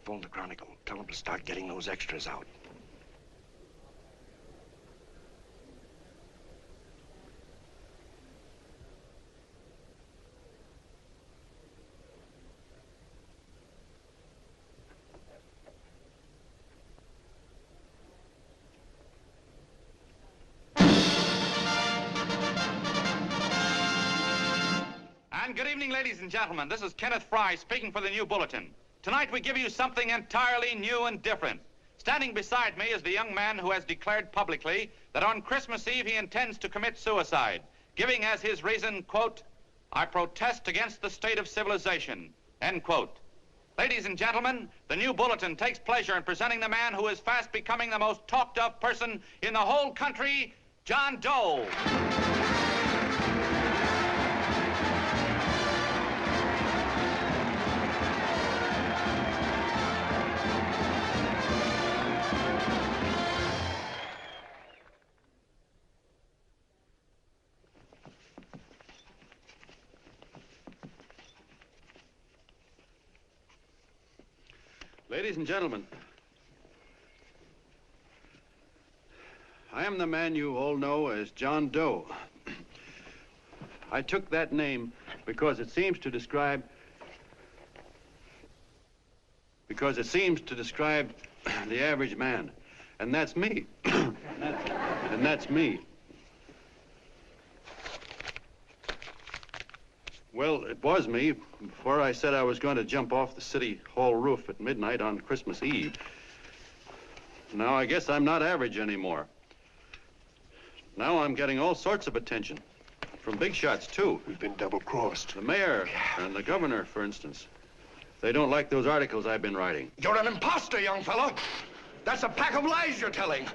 S9: Phone the Chronicle. Tell them to start getting those extras out.
S19: And good evening, ladies and gentlemen. This is Kenneth Fry speaking for the New Bulletin. Tonight we give you something entirely new and different. Standing beside me is the young man who has declared publicly that on Christmas Eve he intends to commit suicide, giving as his reason, quote, "I protest against the state of civilization," end quote. Ladies and gentlemen, the New Bulletin takes pleasure in presenting the man who is fast becoming the most talked of person in the whole country, John Doe.
S13: Ladies and gentlemen, I am the man you all know as John Doe. I took that name because it seems to describe the average man. And that's me. And that's me. Well, it was me before I said I was going to jump off the city hall roof at midnight on Christmas Eve. Now I guess I'm not average anymore. Now I'm getting all sorts of attention. From big shots, too.
S9: We've been double-crossed.
S13: The mayor and the governor, for instance. They don't like those articles I've been writing.
S9: You're an imposter, young fellow. That's a pack of lies you're telling.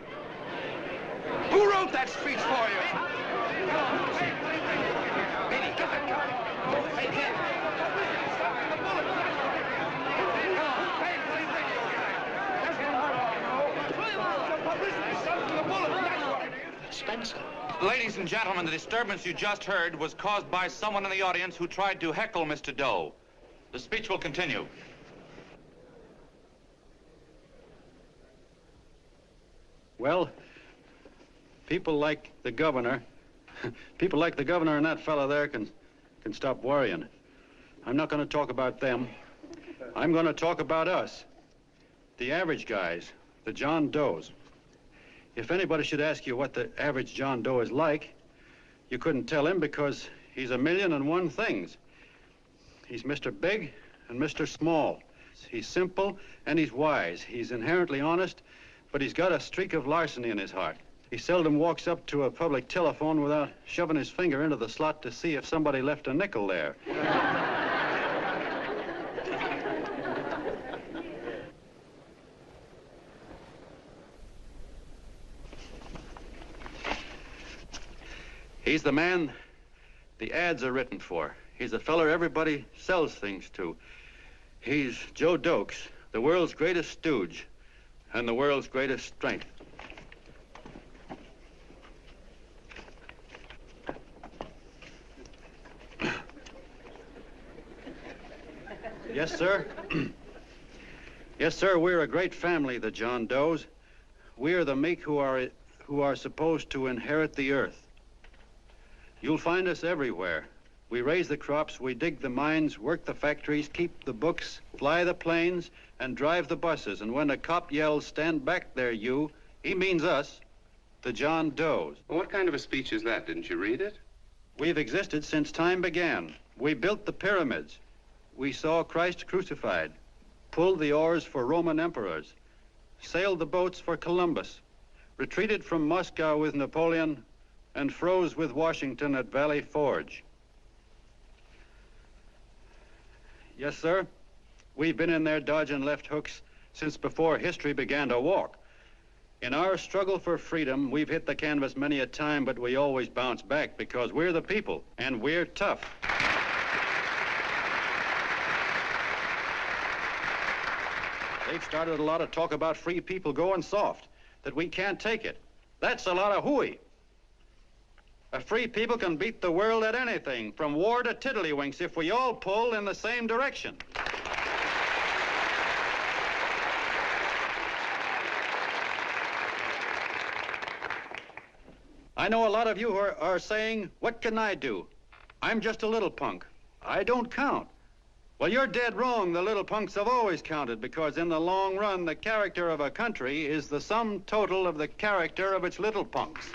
S9: Who wrote that speech for you? Benny, get that gun. Hey, kid.
S19: Spencer. Ladies and gentlemen, the disturbance you just heard was caused by someone in the audience who tried to heckle Mr. Doe. The speech will continue.
S13: Well, people like the governor and that fellow there can stop worrying. I'm not going to talk about them. I'm going to talk about us. The average guys, the John Does. If anybody should ask you what the average John Doe is like, you couldn't tell him because he's a million and one things. He's Mr. Big and Mr. Small. He's simple and he's wise. He's inherently honest, but he's got a streak of larceny in his heart. He seldom walks up to a public telephone without shoving his finger into the slot to see if somebody left a nickel there. He's the man the ads are written for. He's the feller everybody sells things to. He's Joe Dokes, the world's greatest stooge and the world's greatest strength. Yes, sir. Yes, sir, we're a great family, the John Does. We are the meek who are supposed to inherit the earth. You'll find us everywhere. We raise the crops, we dig the mines, work the factories, keep the books, fly the planes, and drive the buses. And when a cop yells, "Stand back there, you," he means us, the John Does.
S6: Well, what kind of a speech is that? Didn't you read it?
S13: We've existed since time began. We built the pyramids. We saw Christ crucified, pulled the oars for Roman emperors, sailed the boats for Columbus, retreated from Moscow with Napoleon, and froze with Washington at Valley Forge. Yes, sir. We've been in there dodging left hooks since before history began to walk. In our struggle for freedom, we've hit the canvas many a time, but we always bounce back because we're the people, and we're tough. They've started a lot of talk about free people going soft, that we can't take it. That's a lot of hooey. A free people can beat the world at anything, from war to tiddlywinks, if we all pull in the same direction. I know a lot of you are saying, "What can I do? I'm just a little punk. I don't count." Well, you're dead wrong. The little punks have always counted, because in the long run, the character of a country is the sum total of the character of its little punks.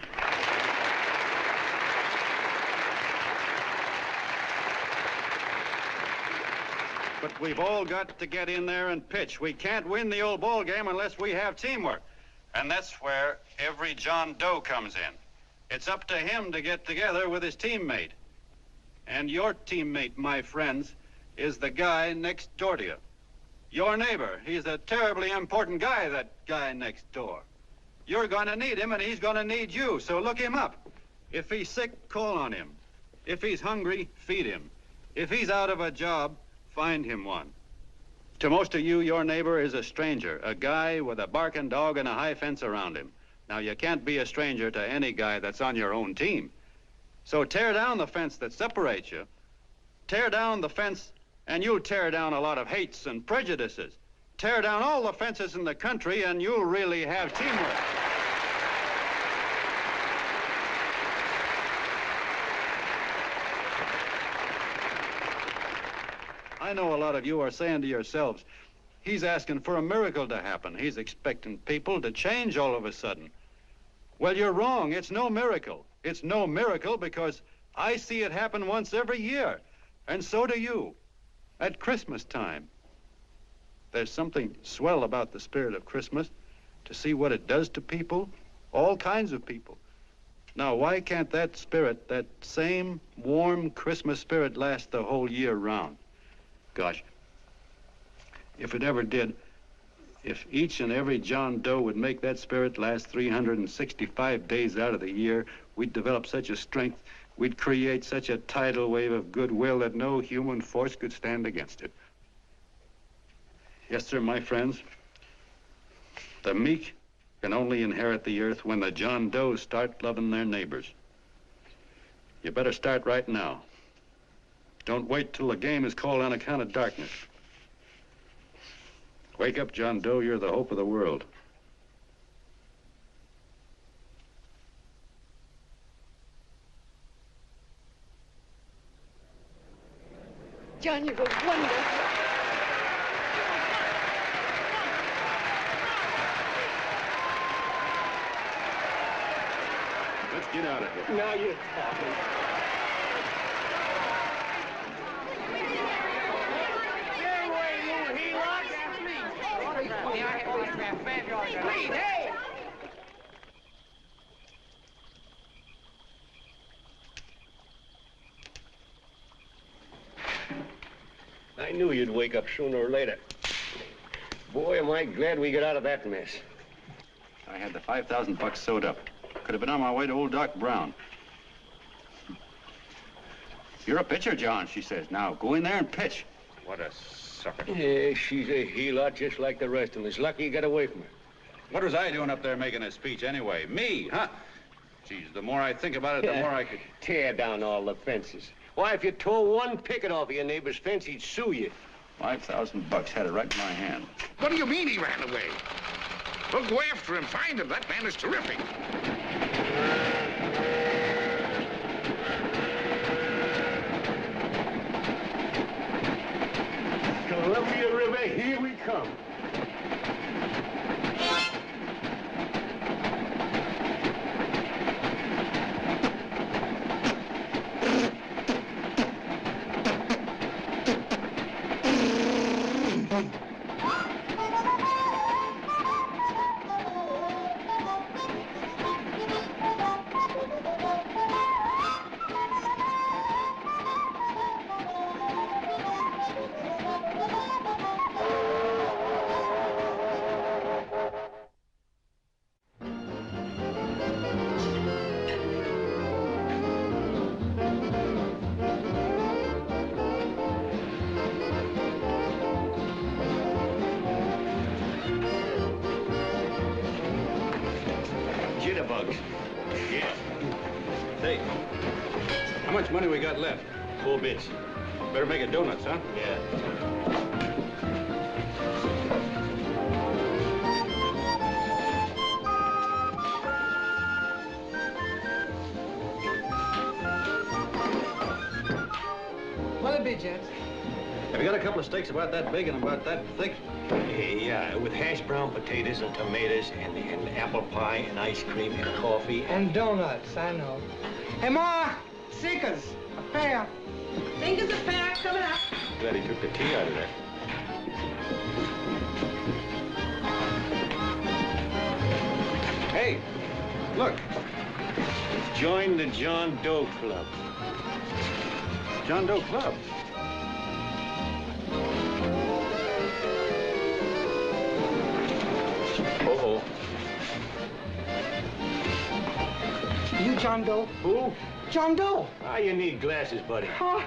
S13: But we've all got to get in there and pitch. We can't win the old ball game unless we have teamwork. And that's where every John Doe comes in. It's up to him to get together with his teammate. And your teammate, my friends, is the guy next door to you. Your neighbor. He's a terribly important guy, that guy next door. You're going to need him, and he's going to need you, so look him up. If he's sick, call on him. If he's hungry, feed him. If he's out of a job, find him one. To most of you, your neighbor is a stranger, a guy with a barking dog and a high fence around him. Now, you can't be a stranger to any guy that's on your own team. So tear down the fence that separates you. Tear down the fence, and you'll tear down a lot of hates and prejudices. Tear down all the fences in the country, and you'll really have teamwork. I know a lot of you are saying to yourselves, "He's asking for a miracle to happen. He's expecting people to change all of a sudden." Well, you're wrong. It's no miracle. It's no miracle because I see it happen once every year, and so do you, at Christmas time. There's something swell about the spirit of Christmas, to see what it does to people, all kinds of people. Now, why can't that spirit, that same warm Christmas spirit, last the whole year round? Gosh, if it ever did, if each and every John Doe would make that spirit last 365 days out of the year, we'd develop such a strength, we'd create such a tidal wave of goodwill that no human force could stand against it. Yes, sir, my friends. The meek can only inherit the earth when the John Does start loving their neighbors. You better start right now. Don't wait till the game is called on account of darkness. Wake up, John Doe. You're the hope of the world.
S3: John, you were wonderful.
S13: Let's get out of here.
S11: Now you're talking.
S12: Please, hey!
S20: I knew you'd wake up sooner or later. Boy, am I glad we got out of that mess.
S13: I had the $5,000 sewed up. Could have been on my way to old Doc Brown. You're a pitcher, John, she says. Now, go in there and pitch.
S15: What a sucker.
S20: Yeah, she's a heel-out just like the rest of us. Lucky you got away from her.
S13: What was I doing up there making a speech anyway? Me, huh? Geez, the more I think about it, the more I could...
S20: Tear down all the fences. Why, if you tore one picket off of your neighbor's fence, he'd sue you.
S13: $5,000 had it right in my hand.
S9: What do you mean he ran away? Well, go after him, find him. That man is terrific.
S20: Columbia River, here we come.
S13: Jitterbugs. Yeah. Hey, how much money we got left? 4 bits. Better make it donuts, huh? Yeah.
S11: What'll it be, gents?
S13: Have you got a couple of steaks about that big and about that thick?
S20: Yeah, with hash brown potatoes and tomatoes and apple pie and ice cream and coffee.
S11: And donuts, I know. Hey, Ma, Seekers, a pair.
S10: Fingers a pair coming up.
S13: Glad he took the tea out of that. Hey, look.
S20: Join the John Doe Club.
S13: John Doe Club.
S20: Uh-oh.
S11: You John Doe?
S20: Who?
S11: John Doe.
S20: Ah, you need glasses, buddy.
S11: Oh,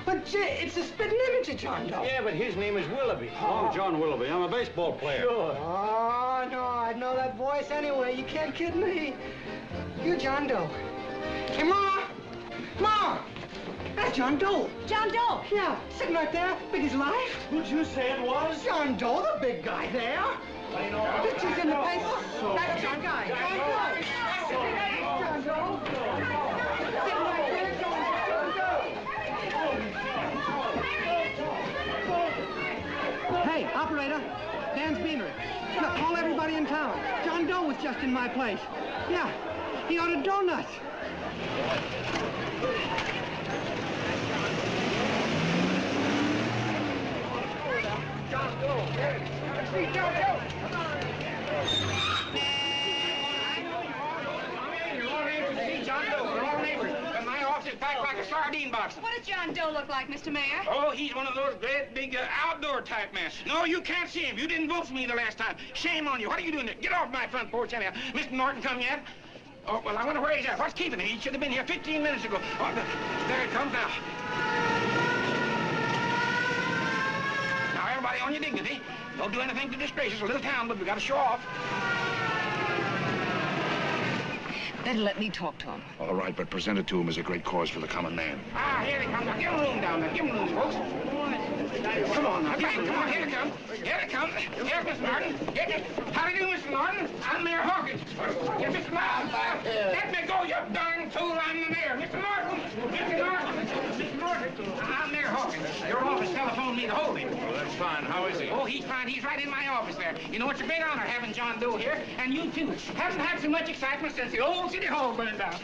S11: but gee, it's a spitting image of John Doe.
S20: Yeah, but his name is Willoughby.
S13: Oh, I'm John Willoughby. I'm a baseball player.
S20: Sure.
S11: Oh, no, I'd know that voice anyway. You can't kid me. You John Doe. Hey, Ma! Ma! That's John Doe.
S10: John Doe.
S11: Yeah, sitting right there, big as life.
S20: Who'd you say it was?
S11: John Doe, the big guy there. Pictures in the paper. That's John Guy. John Doe. John Doe. Sitting right there, John Doe. Hey, operator. Dan's Beanery. Look, call everybody in town. John Doe was just in my place. Yeah, he ordered donuts. John Doe. Hey, John Doe.
S14: John Doe, we're all neighbors. And my office is packed like a sardine box.
S17: What does John Doe look like, Mr. Mayor?
S14: Oh, he's one of those great big outdoor type men. No, you can't see him. You didn't vote for me the last time. Shame on you. What are you doing there? Get off my front porch anyhow. Mr. Norton come yet? Oh, well, I wonder where he's at. What's keeping him? He should have been here 15 minutes ago. Oh, there it comes now. Now, everybody on your dignity. Don't do anything to disgrace us. A little town, but we got to show off.
S17: Better let me talk to him.
S9: All right, but present it to him as a great cause for the common man.
S14: Ah, here they come. Now, give him room down there. Give him room, folks. Come on now. Come on. Here they come. Here they come. Here's Mr. Norton. How do you do, Mr. Norton? I'm Mayor Hawkins. Here's Mr. Norton. Let me go, you darn fool. I'm the mayor. Mr. Norton. Mr. Norton. Mr. Norton. I'm Mayor Hawkins. Your office telephoned me to hold him.
S13: Well, that's fine. How is he?
S14: Oh, he's fine. He's right in my office there. You know, it's a great honor having John Doe here, and you too. Haven't had so much excitement since the old City Hall burned down.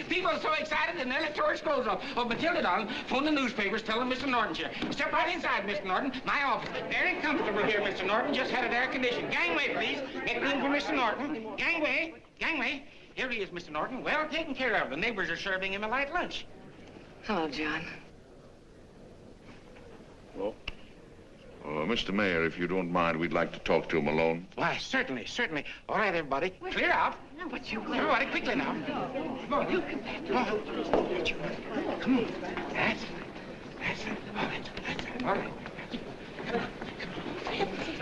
S14: People are so excited they nearly tore his clothes off. Oh, Matilda, darling, phone the newspapers, tell them Mr. Norton's here. Step right inside, Mr. Norton. My office. Very comfortable here, Mr. Norton. Just had it air conditioned. Gangway, please. Get room for Mr. Norton. Gangway. Gangway. Here he is, Mr. Norton. Well taken care of. The neighbors are serving him a light lunch.
S3: Hello, John.
S15: Well, Mr. Mayor, if you don't mind, we'd like to talk to him alone.
S14: Why, certainly, certainly. All right, everybody. Clear out.
S3: But you
S14: Everybody, quickly now. Come on. Come on. Come on. That's
S12: All right.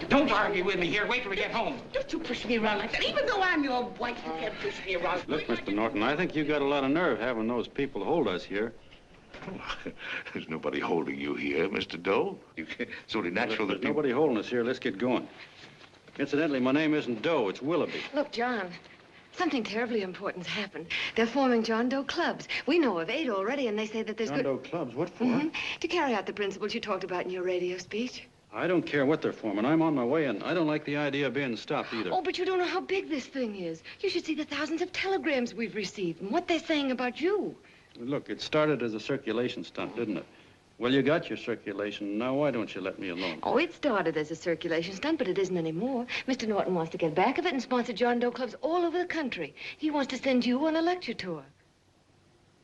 S12: Don't argue with me here. Wait till we get home.
S10: Don't you push me around like that. Even though I'm your wife, you can't push me around.
S13: Look, Mr. Norton, I think you got a lot of nerve having those people hold us here.
S15: There's nobody holding you here, Mr. Doe. It's only natural
S13: There's
S15: that people...
S13: nobody holding us here. Let's get going. Incidentally, my name isn't Doe, it's Willoughby.
S3: Look, John, something terribly important's happened. They're forming John Doe clubs. We know of 8 already, and they say that there's
S13: John Doe clubs? What for?
S3: To carry out the principles you talked about in your radio speech.
S13: I don't care what they're forming. I'm on my way, and I don't like the idea of being stopped either.
S3: Oh, but you don't know how big this thing is. You should see the thousands of telegrams we've received and what they're saying about you.
S13: Look, it started as a circulation stunt, didn't it? Well, you got your circulation. Now, why don't you let me alone?
S3: Oh, it started as a circulation stunt, but it isn't anymore. Mr. Norton wants to get back of it and sponsor John Doe clubs all over the country. He wants to send you on a lecture tour.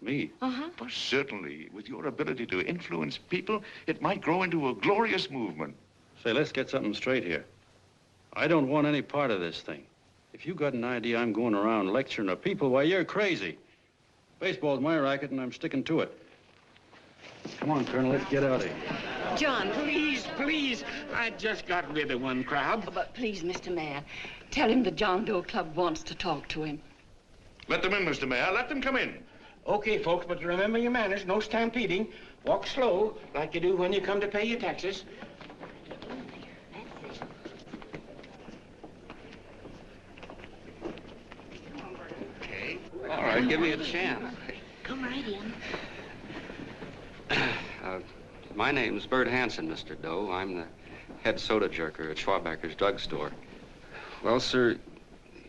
S13: Me?
S3: Uh-huh.
S15: Well, certainly, with your ability to influence people, it might grow into a glorious movement.
S13: Say, let's get something straight here. I don't want any part of this thing. If you got an idea I'm going around lecturing the people, why, you're crazy. Baseball's my racket, and I'm sticking to it. Come on, Colonel, let's get out of here.
S12: John, please, please. I just got rid of one crowd.
S10: But please, Mr. Mayor, tell him the John Doe Club wants to talk to him.
S15: Let them in, Mr. Mayor. Let them come in.
S12: Okay, folks, but remember your manners. No stampeding. Walk slow, like you do when you come to pay your taxes.
S13: Okay. All right, give me a chance.
S10: Come right in.
S21: My name's Bert Hansen, Mr. Doe. I'm the head soda jerker at Schwabacker's drugstore. Well, sir,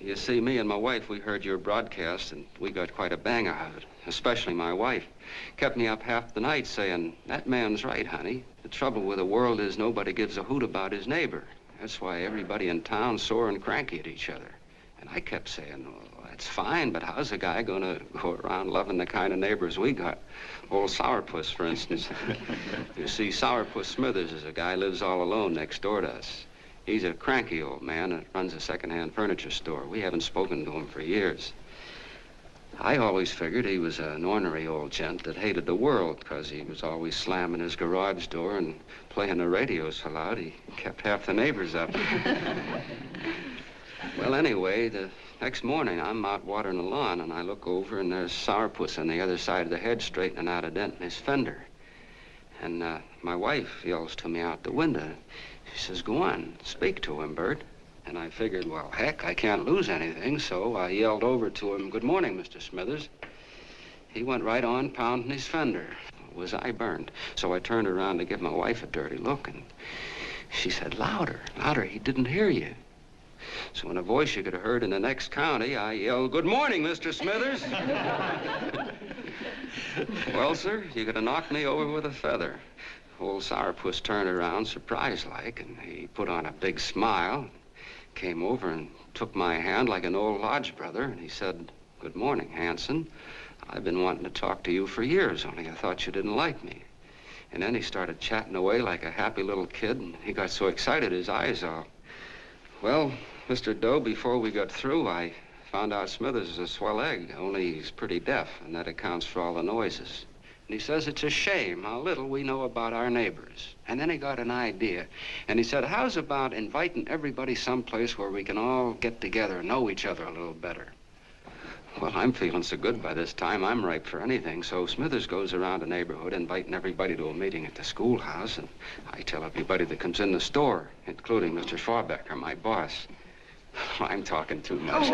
S21: you see, me and my wife, we heard your broadcast, and we got quite a bang out of it, especially my wife. Kept me up half the night saying, that man's right, honey. The trouble with the world is nobody gives a hoot about his neighbor. That's why everybody in town's sore and cranky at each other. And I kept saying, well, that's fine, but how's a guy gonna go around loving the kind of neighbors we got? Old Sourpuss, for instance. You see, Sourpuss Smithers is a guy who lives all alone next door to us. He's a cranky old man that runs a second-hand furniture store. We haven't spoken to him for years. I always figured he was an ornery old gent that hated the world because he was always slamming his garage door and playing the radio so loud he kept half the neighbors up. Well, anyway, the next morning, I'm out watering the lawn, and I look over, and there's Sourpuss on the other side of the hedge straightening out a dent in his fender. And my wife yells to me out the window. She says, go on, speak to him, Bert. And I figured, well, heck, I can't lose anything, so I yelled over to him, good morning, Mr. Smithers. He went right on pounding his fender. Was I burned? So I turned around to give my wife a dirty look, and she said, louder, louder, he didn't hear you. So in a voice you could have heard in the next county, I yelled, good morning, Mr. Smithers. Well, sir, you could have knocked me over with a feather. Old Sourpuss turned around, surprised-like, and he put on a big smile, came over and took my hand like an old lodge brother, and he said, good morning, Hanson. I've been wanting to talk to you for years, only I thought you didn't like me. And then he started chatting away like a happy little kid, and he got so excited his eyes all... Well, Mr. Doe, before we got through, I found out Smithers is a swell egg, only he's pretty deaf, and that accounts for all the noises. And he says it's a shame how little we know about our neighbors. And then he got an idea, and he said, how's about inviting everybody someplace where we can all get together and know each other a little better? Well, I'm feeling so good by this time, I'm ripe for anything, so Smithers goes around the neighborhood inviting everybody to a meeting at the schoolhouse, and I tell everybody that comes in the store, including Mr. Schwabacker, my boss. I'm talking too much.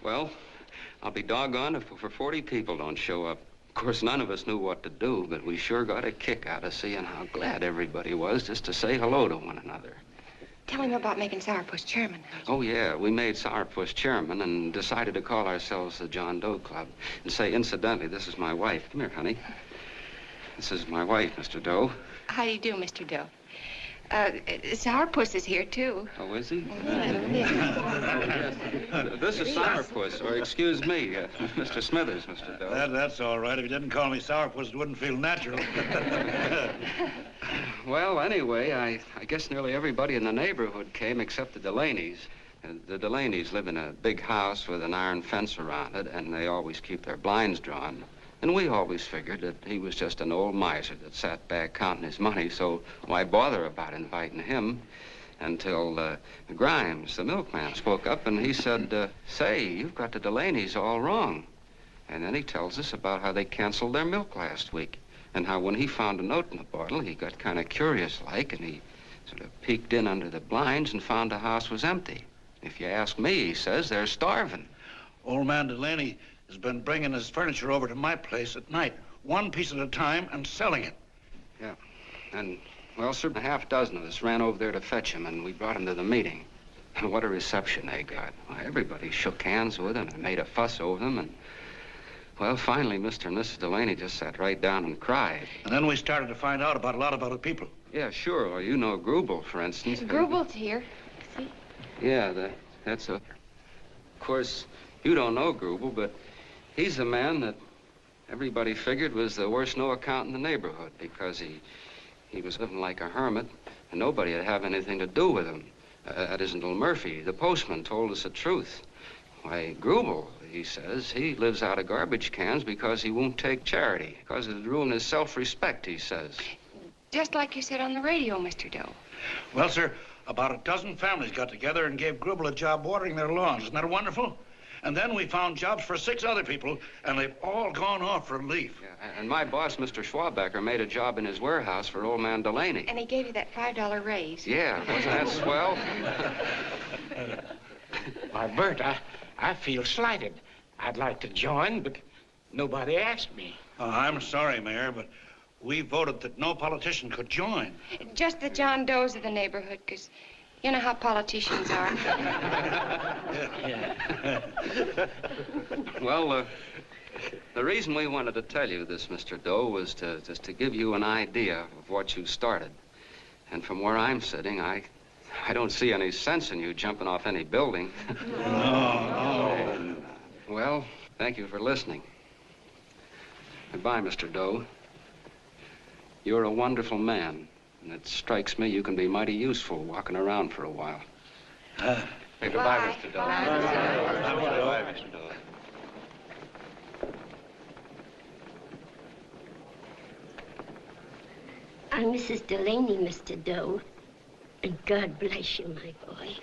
S21: Well, I'll be doggone if over 40 people don't show up. Of course, none of us knew what to do, but we sure got a kick out of seeing how glad everybody was just to say hello to one another.
S16: Tell him about making Sourpuss chairman.
S21: Oh, yeah, we made Sourpuss chairman and decided to call ourselves the John Doe Club. And say, incidentally, this is my wife. Come here, honey. This is my wife, Mr. Doe.
S16: How do you do, Mr. Doe? Sourpuss is here, too.
S21: Oh, is he? This is Sourpuss, or excuse me, Mr. Smithers, Mr. Doe.
S22: That's all right. If you didn't call me Sourpuss, it wouldn't feel natural.
S21: Well, anyway, I guess nearly everybody in the neighborhood came except the Delaney's. The Delaney's live in a big house with an iron fence around it, and they always keep their blinds drawn. And we always figured that he was just an old miser that sat back counting his money, so why bother about inviting him? Until Grimes, the milkman, spoke up and he said, say, you've got the Delaney's all wrong. And then he tells us about how they canceled their milk last week and how when he found a note in the bottle, he got kind of curious-like and he sort of peeked in under the blinds and found the house was empty. If you ask me, he says, they're starving.
S12: Old man Delaney has been bringing his furniture over to my place at night, one piece at a time, and selling it.
S21: Yeah. And, well, sir, a half dozen of us ran over there to fetch him, and we brought him to the meeting. And what a reception they got. Why, everybody shook hands with him and made a fuss over them, and, well, finally, Mr. and Mrs. Delaney just sat right down and cried.
S12: And then we started to find out about a lot of other people.
S21: Yeah, sure. Well, you know Grubel, for instance.
S17: Grubel's here. See?
S21: Yeah, that's a... Of course, you don't know Grubel, but he's the man that everybody figured was the worst no-account in the neighborhood because he was living like a hermit and nobody would have anything to do with him. That isn't Little Murphy. The postman told us the truth. Why, Grubel, he says, he lives out of garbage cans because he won't take charity, because it'd ruin his self-respect, he says.
S17: Just like you said on the radio, Mr. Doe.
S12: Well, sir, about a dozen families got together and gave Grubel a job watering their lawns. Isn't that wonderful? And then we found jobs for 6 other people, and they've all gone off for leave.
S21: Yeah, and my boss, Mr. Schwabecker, made a job in his warehouse for old man Delaney.
S17: And he gave you that $5 raise.
S21: Yeah, wasn't that swell?
S1: Why, Bert, I feel slighted. I'd like to join, but nobody asked me.
S12: I'm sorry, Mayor, but we voted that no politician could join.
S17: Just the John Does of the neighborhood, because you know how politicians are.
S21: Well, the reason we wanted to tell you this, Mr. Doe, was just to give you an idea of what you started. And from where I'm sitting, I don't see any sense in you jumping off any building.
S12: No.
S21: And, well, thank you for listening. Goodbye, Mr. Doe. You're a wonderful man, and it strikes me you can be mighty useful walking around for a while. Hey, goodbye, Mr. Doe.
S12: Goodbye, Mr. Doe.
S18: I'm Mrs. Delaney, Mr. Doe. And God bless you, my boy.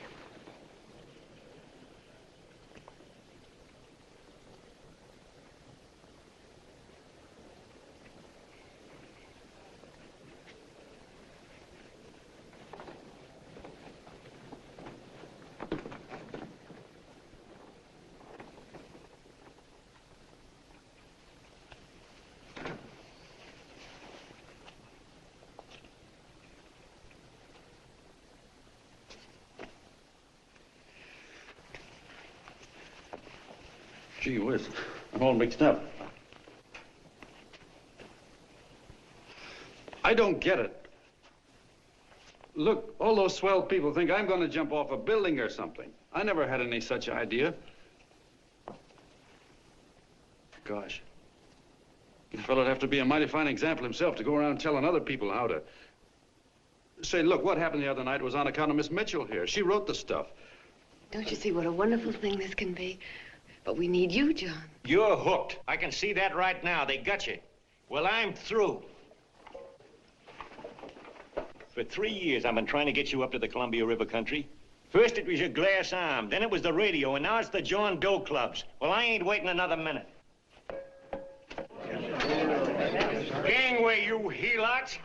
S12: Gee whiz, I'm all mixed up. I don't get it. Look, all those swell people think I'm going to jump off a building or something. I never had any such idea. Gosh. The fellow'd have to be a mighty fine example himself to go around telling other people how to... Say, look, what happened the other night was on account of Miss Mitchell here. She wrote the stuff.
S3: Don't you see what a wonderful thing this can be? But we need you, John.
S14: You're hooked. I can see that right now. They got you. Well, I'm through. For 3 years, I've been trying to get you up to the Columbia River country. First, it was your glass arm. Then it was the radio. And now it's the John Doe clubs. Well, I ain't waiting another minute. Gangway, you helots.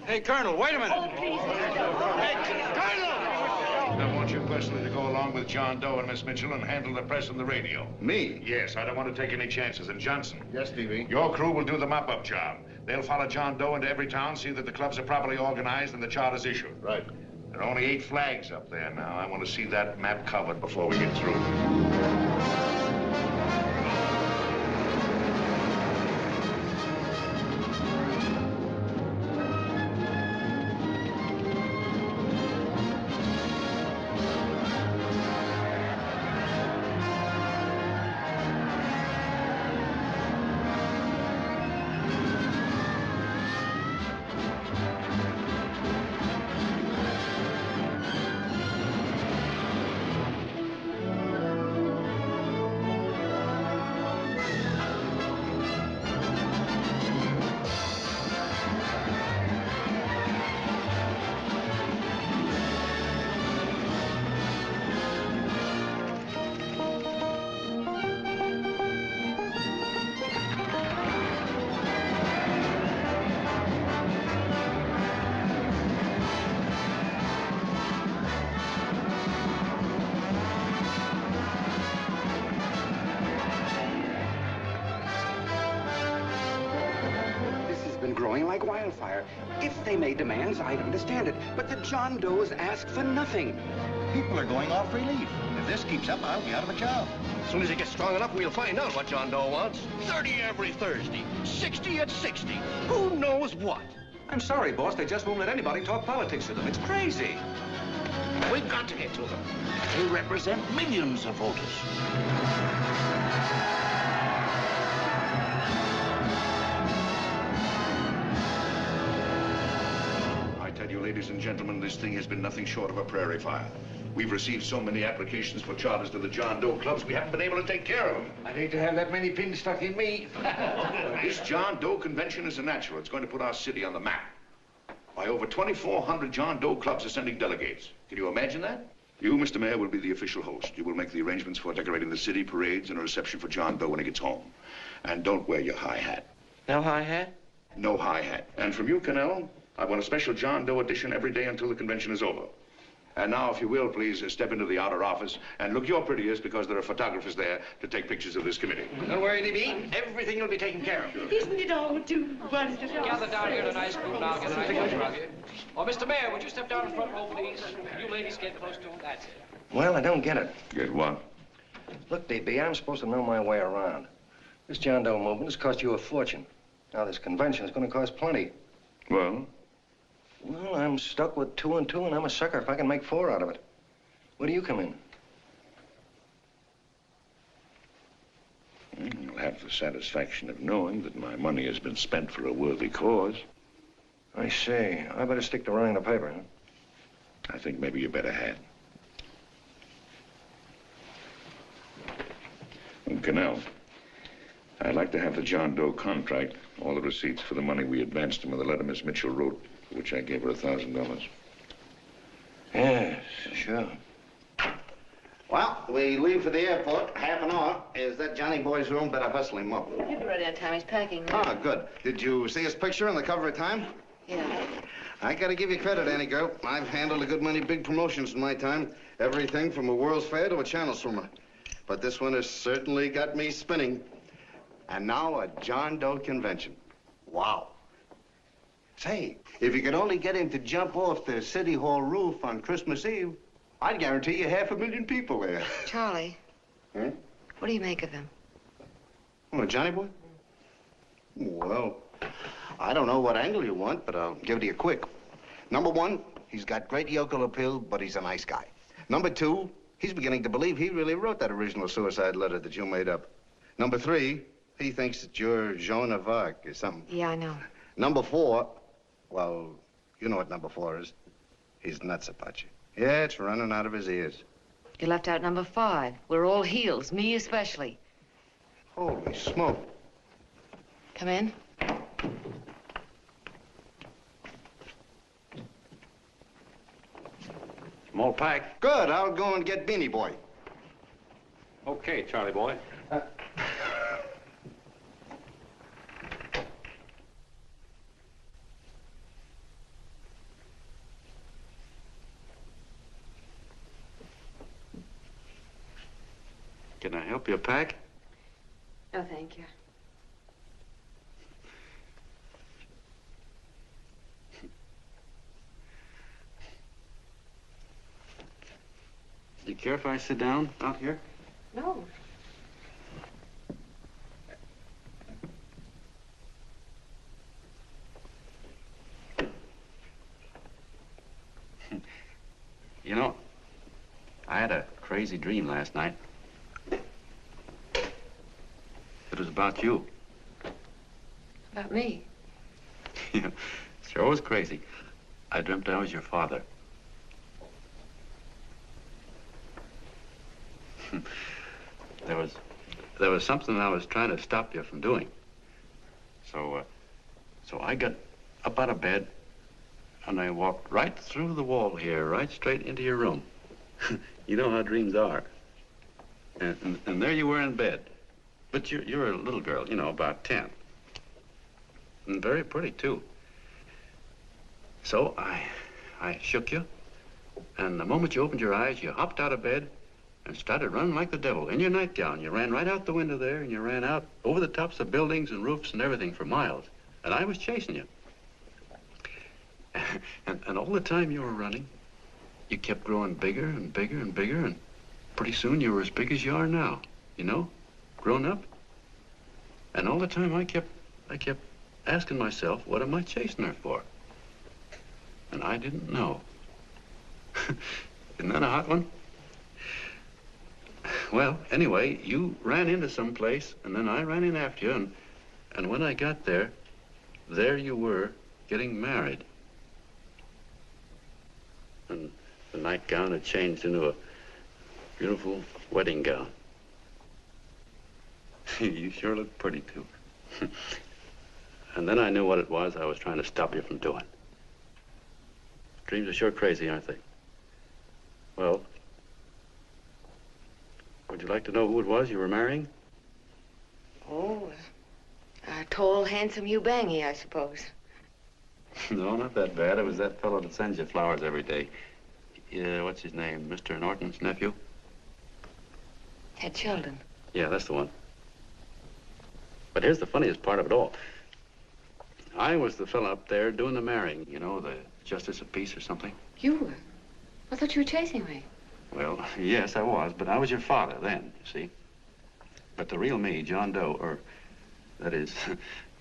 S12: Hey, Colonel, wait a minute.
S15: Hey, Colonel! I want you personally to go along with John Doe and Miss Mitchell and handle the press and the radio.
S9: Me?
S15: Yes, I don't want to take any chances. And Johnson.
S9: Yes, Stevie?
S15: Your crew will do the mop-up job. They'll follow John Doe into every town, see that the clubs are properly organized and the charters issued.
S9: Right.
S15: There are only 8 flags up there now. I want to see that map covered before we get through.
S4: been growing like wildfire. If they made demands, I'd understand it. But the John Does ask for nothing.
S20: People are going off relief. If this keeps up, I'll be out of a job.
S9: As soon as he gets strong enough, we'll find out what John Doe wants. 30 every Thursday. 60 at 60. Who knows what?
S7: I'm sorry, boss. They just won't let anybody talk politics to them. It's crazy.
S9: We've got to get to them. They represent millions of voters.
S15: I tell you, ladies and gentlemen, this thing has been nothing short of a prairie fire. We've received so many applications for charters to the John Doe clubs, we haven't been able to take care of them.
S1: I'd hate to have that many pins stuck in me.
S15: This John Doe convention is a natural. It's going to put our city on the map. By over 2,400 John Doe clubs are sending delegates. Can you imagine that? You, Mr. Mayor, will be the official host. You will make the arrangements for decorating the city, parades, and a reception for John Doe when he gets home. And don't wear your high hat.
S1: No high hat?
S15: No high hat. And from you, Cannell, I want a special John Doe edition every day until the convention is over. And now, if you will, please step into the outer office and look your prettiest because there are photographers there to take pictures of this committee.
S1: Don't worry, DB. Everything will be taken care of.
S10: Isn't it all too wonderful?
S23: Gather down here in a nice group and I'll get a nice picture of you. Oh, Mr. Mayor, would you step down in front row, please? You ladies get close to him. That's it.
S2: Well, I don't get it.
S15: Get what?
S2: Look, DB, I'm supposed to know my way around. This John Doe movement has cost you a fortune. Now, this convention is going to cost plenty.
S15: Well?
S2: Well, I'm stuck with 2 and 2, and I'm a sucker if I can make 4 out of it. Where do you come in?
S15: You'll have the satisfaction of knowing that my money has been spent for a worthy cause.
S2: I see. I better stick to running the paper, huh?
S15: I think maybe you better had. And Cannell, I'd like to have the John Doe contract, all the receipts for the money we advanced him with the letter Miss Mitchell wrote, for which I gave her $1,000.
S2: Yes, sure.
S8: Well, we leave for the airport, half an hour. Is that Johnny boy's room? Better hustle him up.
S3: He'll be ready on time. He's packing.
S8: Ah, good. Did you see his picture on the cover of Time?
S3: Yeah.
S8: I gotta give you credit, Annie girl. I've handled a good many big promotions in my time. Everything from a World's Fair to a channel swimmer. But this one has certainly got me spinning. And now a John Doe convention. Wow. Say, if you could only get him to jump off the City Hall roof on Christmas Eve, I'd guarantee you 500,000 people there.
S3: Charlie.
S8: Huh?
S3: What do you make of him?
S8: Oh, Johnny boy? Well, I don't know what angle you want, but I'll give it to you quick. Number 1, he's got great yokel appeal, but he's a nice guy. Number 2, he's beginning to believe he really wrote that original suicide letter that you made up. Number 3, he thinks that you're Joan of Arc or something.
S3: Yeah, I know.
S8: Number 4, well, you know what number 4 is. He's nuts about you. Yeah, it's running out of his ears.
S3: You left out number 5. We're all heels, me especially.
S8: Holy smoke.
S3: Come in.
S13: I'm all packed.
S8: Good. I'll go and get Beanie Boy.
S13: Okay, Charlie boy. Can I help you pack?
S3: No, thank you.
S13: Do you care if I sit down out here?
S3: No.
S13: You know, I had a crazy dream last night. It was about you.
S3: About me?
S13: Yeah, sure was crazy. I dreamt I was your father. There was something I was trying to stop you from doing. So I got up out of bed and I walked right through the wall here, right straight into your room. You know how dreams are. And there you were in bed. But you're a little girl, you know, about 10. And very pretty, too. So I shook you, and the moment you opened your eyes, you hopped out of bed and started running like the devil in your nightgown. You ran right out the window there, and you ran out over the tops of buildings and roofs and everything for miles. And I was chasing you. And all the time you were running, you kept growing bigger and bigger and bigger, and pretty soon you were as big as you are now, you know, grown up. And all the time I kept asking myself, what am I chasing her for? And I didn't know. Isn't that a hot one? Well, anyway, you ran into some place, and then I ran in after you, and when I got there, there you were, getting married. And the nightgown had changed into a beautiful wedding gown. You sure look pretty, too. And then I knew what it was I was trying to stop you from doing. Dreams are sure crazy, aren't they? Well, would you like to know who it was you were marrying?
S3: Oh, a tall, handsome Ubangi, I suppose.
S13: No, not that bad. It was that fellow that sends you flowers every day. What's his name? Mr. Norton's nephew?
S3: Ted Sheldon.
S13: Yeah, that's the one. But here's the funniest part of it all. I was the fellow up there doing the marrying, you know, the justice of peace or something.
S3: You were? I thought you were chasing me.
S13: Well, yes, I was, but I was your father then, you see. But the real me, John Doe, or that is,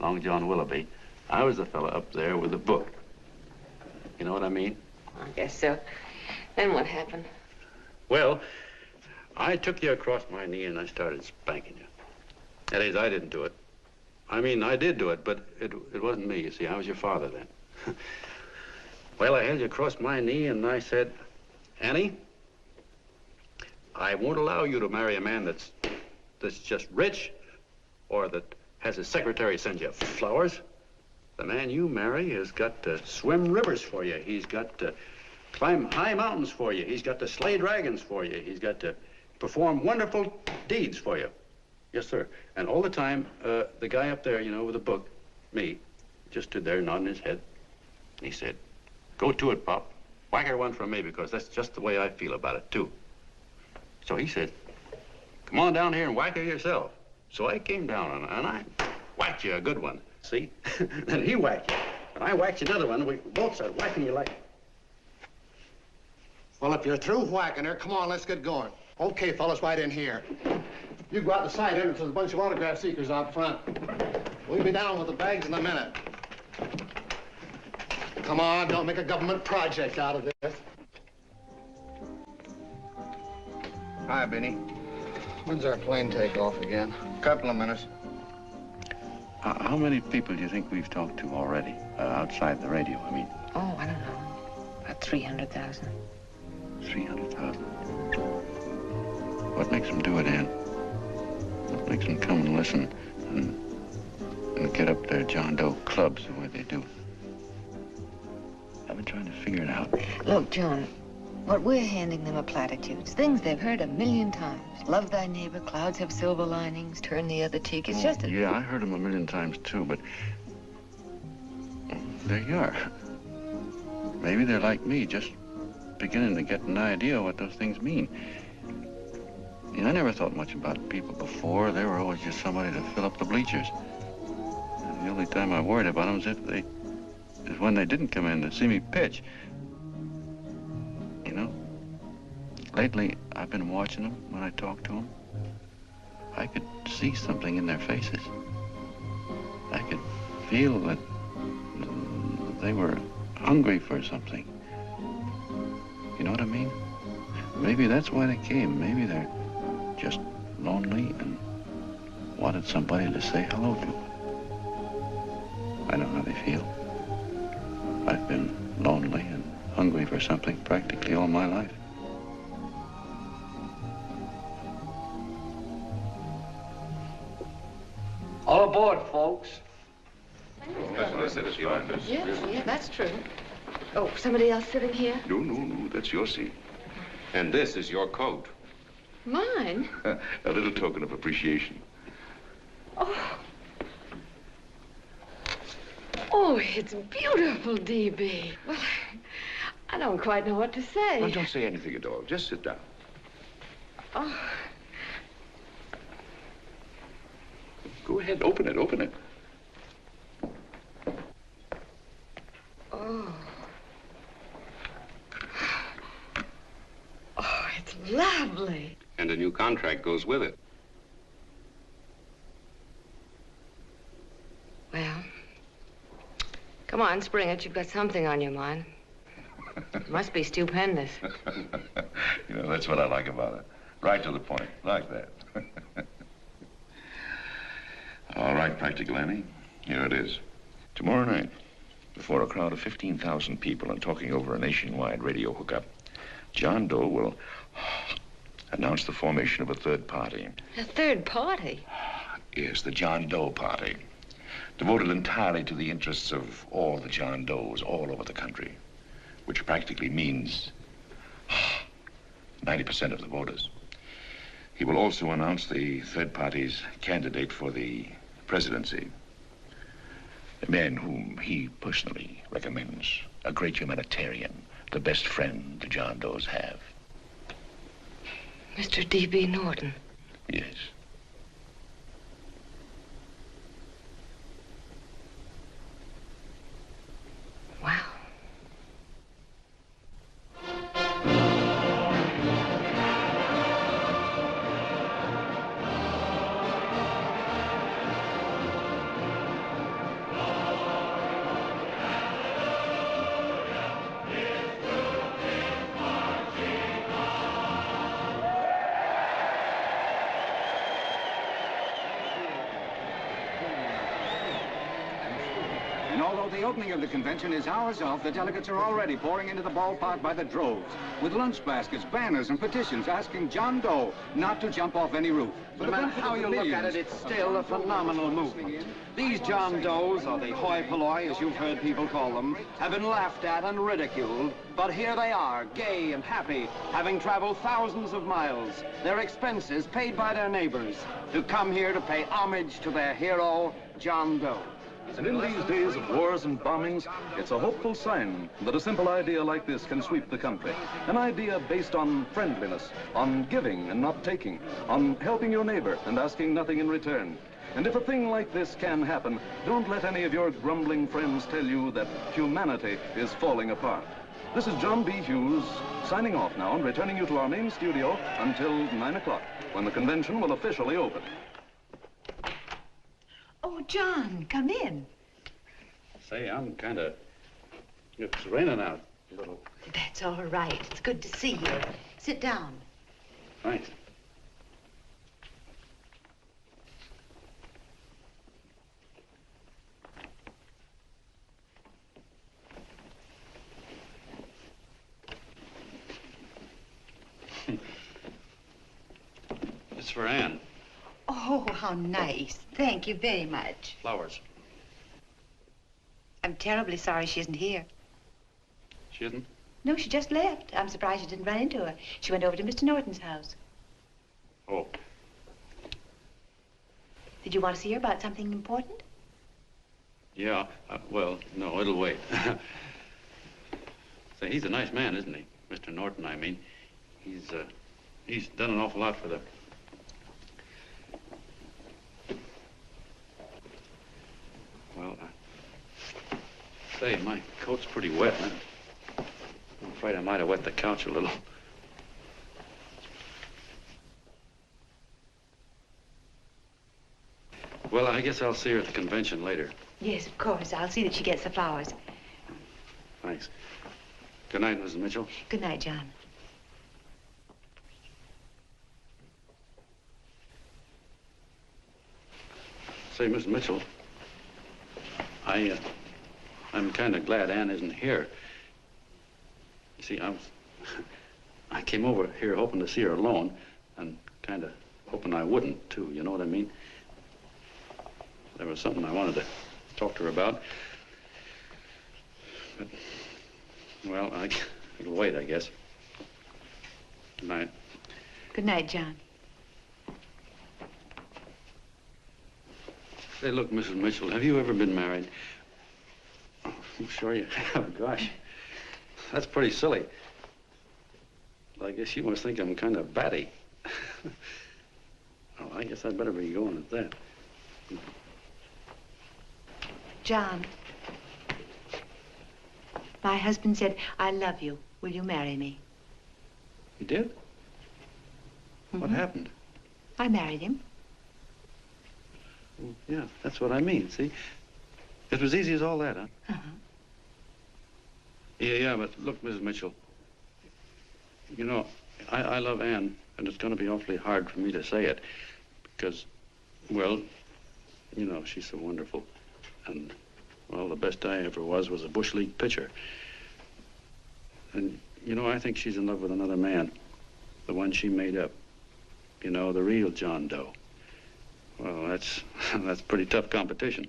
S13: Long John Willoughby, I was the fellow up there with the book. You know what I mean?
S3: I guess so. Then what happened?
S13: Well, I took you across my knee and I started spanking you. That is, I didn't do it. I mean, I did do it, but it wasn't me, you see. I was your father then. Well, I held you across my knee and I said, Annie, I won't allow you to marry a man that's just rich or that has his secretary send you flowers. The man you marry has got to swim rivers for you. He's got to climb high mountains for you. He's got to slay dragons for you. He's got to perform wonderful deeds for you. Yes, sir. And all the time, the guy up there, you know, with the book, me, just stood there nodding his head. And he said, go to it, Pop. Whack her one from me, because that's just the way I feel about it, too. So he said, come on down here and whack her yourself. So I came down and I whacked you a good one, see? Then he whacked you, and I whacked you another one. We both started whacking you like...
S11: Well, if you're through whacking her, come on, let's get going. Okay, fellas, right in here. You go out the side entrance, there's a bunch of autograph seekers out front. We'll be down with the bags in a minute. Come on, don't make a government project out of this.
S2: Hi, Benny.
S11: When's our plane take off again?
S2: Couple of minutes.
S13: How many people do you think we've talked to already, outside the radio, I mean?
S3: Oh, I don't know. About 300,000.
S13: 300,000. What makes them do it, Ann? What makes them come and listen and get up their John Doe clubs the way they do? I've been trying to figure it out.
S3: Look, John, what we're handing them are platitudes, things they've heard 1,000,000 times. Love thy neighbor, clouds have silver linings, turn the other cheek. It's just a...
S13: Yeah, I heard them 1,000,000 times, too, but there you are. Maybe they're like me, just beginning to get an idea what those things mean. You know, I never thought much about people before. They were always just somebody to fill up the bleachers. And the only time I worried about them is when they didn't come in to see me pitch. You know, lately I've been watching them when I talk to them. I could see something in their faces. I could feel that they were hungry for something. You know what I mean? Maybe that's why they came. Maybe they're just lonely and wanted somebody to say hello to. I know how they feel. I've been lonely and hungry for something practically all my life.
S23: All aboard, folks.
S15: That's what I said at the office.
S3: Yeah, that's true. Oh, somebody else sitting here?
S15: No, that's your seat.
S21: And this is your coat.
S3: Mine?
S15: A little token of appreciation.
S3: Oh. Oh, it's beautiful, D.B. Well, I don't quite know what to say.
S15: Well, don't say anything at all. Just sit down.
S3: Oh.
S15: Go ahead, open it.
S17: Lovely.
S21: And a new contract goes with it.
S3: Well, come on, spring it. You've got something on your mind. It must be stupendous.
S15: You know, that's what I like about it. Right to the point, like that. All right, Practical Annie, here it is. Tomorrow night, before a crowd of 15,000 people and talking over a nationwide radio hookup, John Doe will announce the formation of a third party.
S3: A third party?
S15: Yes, the John Doe Party. Devoted entirely to the interests of all the John Does all over the country, which practically means 90% of the voters. He will also announce the third party's candidate for the presidency. A man whom he personally recommends, a great humanitarian, the best friend the John Does have.
S3: Mr. D.B. Norton.
S15: Yes.
S3: Wow.
S4: And although the opening of the convention is hours off, the delegates are already pouring into the ballpark by the droves, with lunch baskets, banners, and petitions asking John Doe not to jump off any roof.
S5: No matter how you look at it, it's still a phenomenal movement. These John Does, or the hoi polloi, as you've heard people call them, have been laughed at and ridiculed, but here they are, gay and happy, having traveled thousands of miles, their expenses paid by their neighbors, to come here to pay homage to their hero, John Doe.
S6: And in these days of wars and bombings, it's a hopeful sign that a simple idea like this can sweep the country. An idea based on friendliness, on giving and not taking, on helping your neighbor and asking nothing in return. And if a thing like this can happen, don't let any of your grumbling friends tell you that humanity is falling apart. This is John B. Hughes signing off now and returning you to our main studio until 9 o'clock, when the convention will officially open.
S16: Oh, John, come in.
S13: Say, I'm kind of... It's raining out a little.
S16: That's all right. It's good to see you. Sit down.
S13: Thanks. It's for Anne.
S16: Oh, how nice. Thank you very much.
S13: Flowers.
S16: I'm terribly sorry she isn't here.
S13: She isn't?
S16: No, she just left. I'm surprised you didn't run into her. She went over to Mr. Norton's house.
S13: Oh.
S16: Did you want to see her about something important?
S13: Yeah, well, no, it'll wait. Say, he's a nice man, isn't he? Mr. Norton, I mean. He's done an awful lot for the... Well, say, my coat's pretty wet. I'm afraid I might have wet the couch a little. Well, I guess I'll see her at the convention later.
S16: Yes, of course. I'll see that she gets the flowers.
S13: Thanks. Good night, Mrs. Mitchell.
S16: Good night, John.
S13: Say, Mrs. Mitchell, I'm kind of glad Anne isn't here. You see, I came over here hoping to see her alone, and kind of hoping I wouldn't, too, you know what I mean? There was something I wanted to talk to her about. But, well, it'll wait, I guess. Good night.
S16: Good night, John.
S13: Say, look, Mrs. Mitchell, have you ever been married? Oh, I'm sure you have. Gosh, that's pretty silly. I guess you must think I'm kind of batty. Well, I guess I'd better be going at that.
S16: John, my husband said, I love you. Will you marry me?
S13: You did? What happened?
S16: I married him.
S13: Well, yeah, that's what I mean, see? It was easy as all that, huh?
S16: Uh-huh.
S13: Yeah, but look, Mrs. Mitchell, you know, I love Ann, and it's going to be awfully hard for me to say it because, well, you know, she's so wonderful. And, well, the best I ever was a Bush League pitcher. And, you know, I think she's in love with another man, the one she made up. You know, the real John Doe. Well, that's pretty tough competition.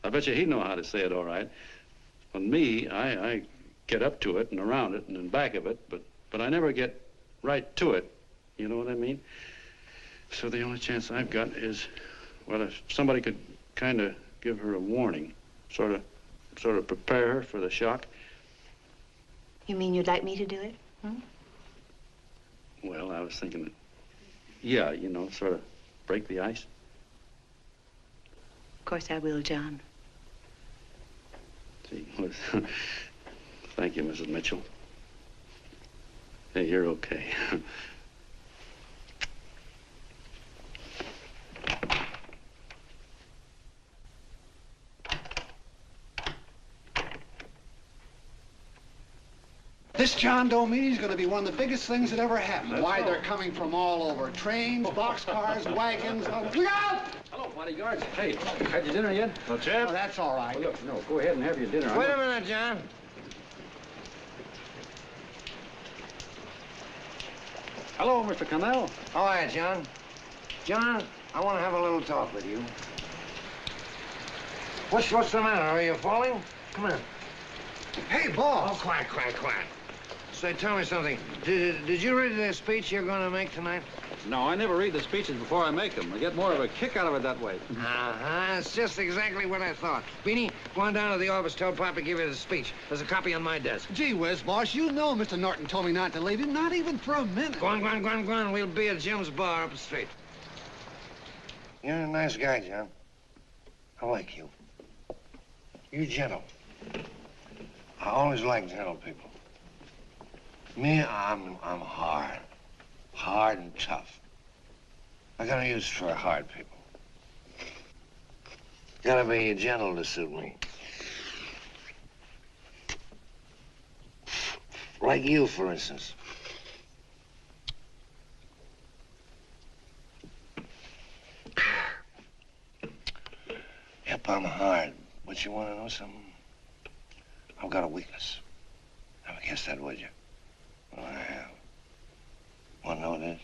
S13: I bet you he'd know how to say it all right. On me, I get up to it and around it and in back of it, but I never get right to it. You know what I mean? So the only chance I've got is, well, if somebody could kind of give her a warning, sort of prepare her for the shock.
S16: You mean you'd like me to do it? Hmm?
S13: Well, I was thinking that, yeah, you know, sort of break the ice.
S16: Of course I will, John.
S13: Gee, well, thank you, Mrs. Mitchell. Hey, you're okay.
S11: This John Doe meeting is going to be one of the biggest things that ever happened. Why, they're coming from all over. Trains, boxcars, wagons. Oh, look out!
S12: Hello, bodyguards. Hey, had your dinner yet?
S11: Not yet. Oh, that's all right.
S12: Well, look, no, go ahead and have your dinner.
S2: Wait a minute, John.
S12: Hello, Mr. Connell.
S2: How are you, John? John, I want to have a little talk with you. What's the matter? Are you falling? Come here.
S11: Hey, boss.
S2: Oh, quiet. Say, tell me something. Did you read the speech you're going to make tonight?
S12: No, I never read the speeches before I make them. I get more of a kick out of it that way.
S2: Uh-huh. It's just exactly what I thought. Beanie, go on down to the office. Tell Pop to give you the speech. There's a copy on my desk.
S11: Gee whiz, boss, you know Mr. Norton told me not to leave him, not even for a minute.
S2: Go on. We'll be at Jim's bar up the street. You're a nice guy, John. I like you. You're gentle. I always like gentle people. Me, I'm hard. Hard and tough. I got a use for hard people. Gotta be gentle to suit me. Like you, for instance. Yep, I'm hard. But you want to know something? I've got a weakness. Never guess that, would you? Well, I have. Want to know what it is?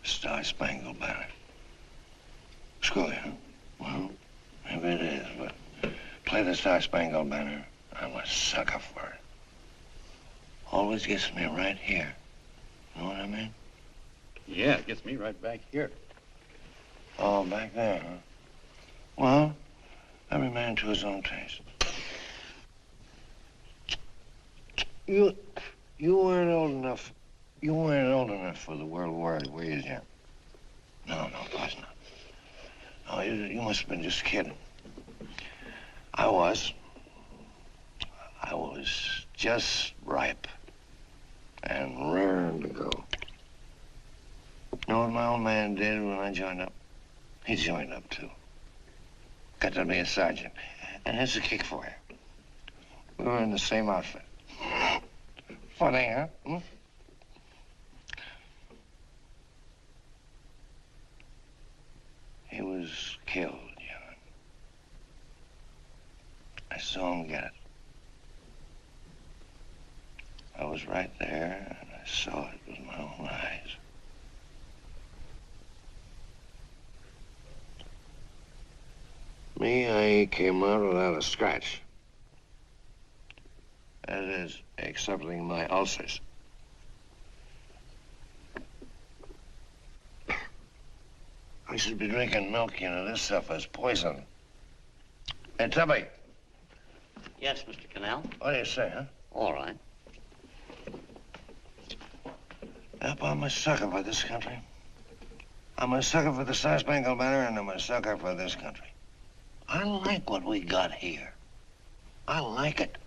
S2: Star-Spangled Banner. Screw you, huh? Well, maybe it is, but play the Star-Spangled Banner. I'm a sucker for it. Always gets me right here. Know what I mean?
S13: Yeah, it gets me right back here.
S2: Oh, back there, huh? Well, every man to his own taste. You weren't old enough. You weren't old enough for the World War, were you, Jim? No, of course not. No, you must have been just kidding. I was just ripe and raring to go. You know what my old man did when I joined up? He joined up, too. Got to be a sergeant. And here's a kick for you. We were in the same outfit. Funny, huh? Hmm? He was killed, John. I saw him get it. I was right there, and I saw it with my own eyes. Me, I came out without a scratch. That is, excepting my ulcers. I should be drinking milk, you know. This stuff is poison. Hey, Tubby.
S18: Yes, Mr. Connell.
S2: What do you say, huh?
S18: All right.
S2: Yep, I'm a sucker for this country. I'm a sucker for the Star-Spangled Banner, and I'm a sucker for this country. I like what we got here. I like it.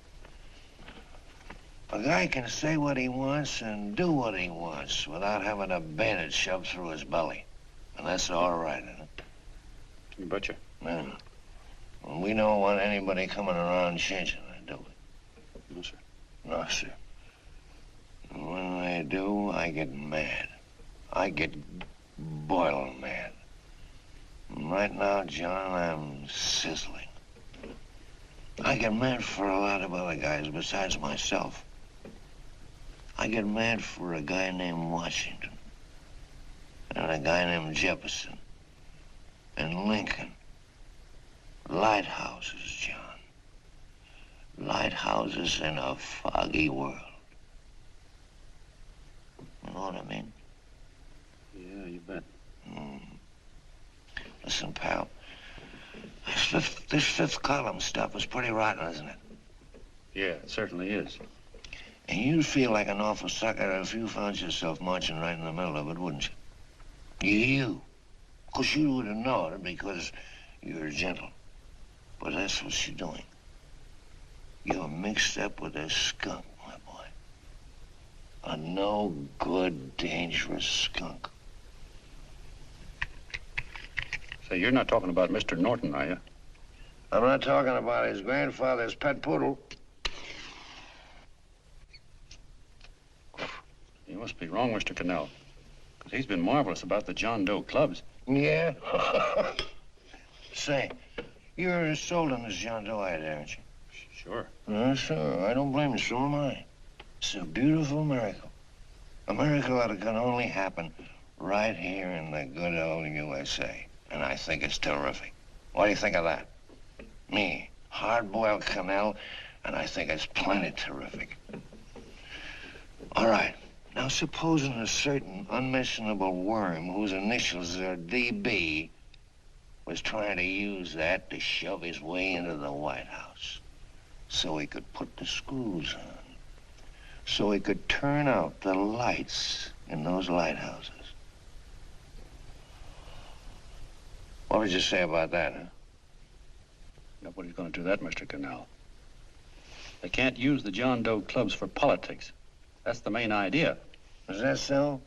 S14: A guy can say what he wants and do what he wants without having a bayonet shoved through his belly. And that's all right, isn't it?
S12: You betcha.
S14: Yeah. Well, we don't want anybody coming around changing it, do we?
S12: No, sir.
S14: No, sir. And when they do, I get mad. I get boiling mad. And right now, John, I'm sizzling. I get mad for a lot of other guys besides myself. I get mad for a guy named Washington, and a guy named Jefferson, and Lincoln. Lighthouses, John. Lighthouses in a foggy world. You know what I mean?
S12: Yeah, you bet.
S14: Listen, pal, this fifth column stuff is pretty rotten, isn't it?
S12: Yeah, it certainly is.
S14: And you'd feel like an awful sucker if you found yourself marching right in the middle of it, wouldn't you? You. Of course, you wouldn't know it because you're gentle. But that's what you're doing. You're mixed up with a skunk, my boy. A no-good, dangerous skunk.
S12: Say, you're not talking about Mr. Norton, are you?
S14: I'm not talking about his grandfather's pet poodle.
S12: You must be wrong, Mr. Cannell. Because he's been marvelous about the John Doe clubs.
S14: Yeah? Say, you're sold on this John Doe idea, aren't you?
S12: Sure.
S14: Sure. I don't blame you. So am I. It's a beautiful miracle. A miracle that can only happen right here in the good old USA. And I think it's terrific. What do you think of that? Me, hard-boiled Cannell, and I think it's plenty terrific. All right. Now, supposing a certain unmentionable worm whose initials are DB was trying to use that to shove his way into the White House so he could put the screws on, so he could turn out the lights in those lighthouses. What would you say about that, huh?
S12: Nobody's going to do that, Mr. Cannell. They can't use the John Doe clubs for politics. That's the main idea.
S14: Is that so?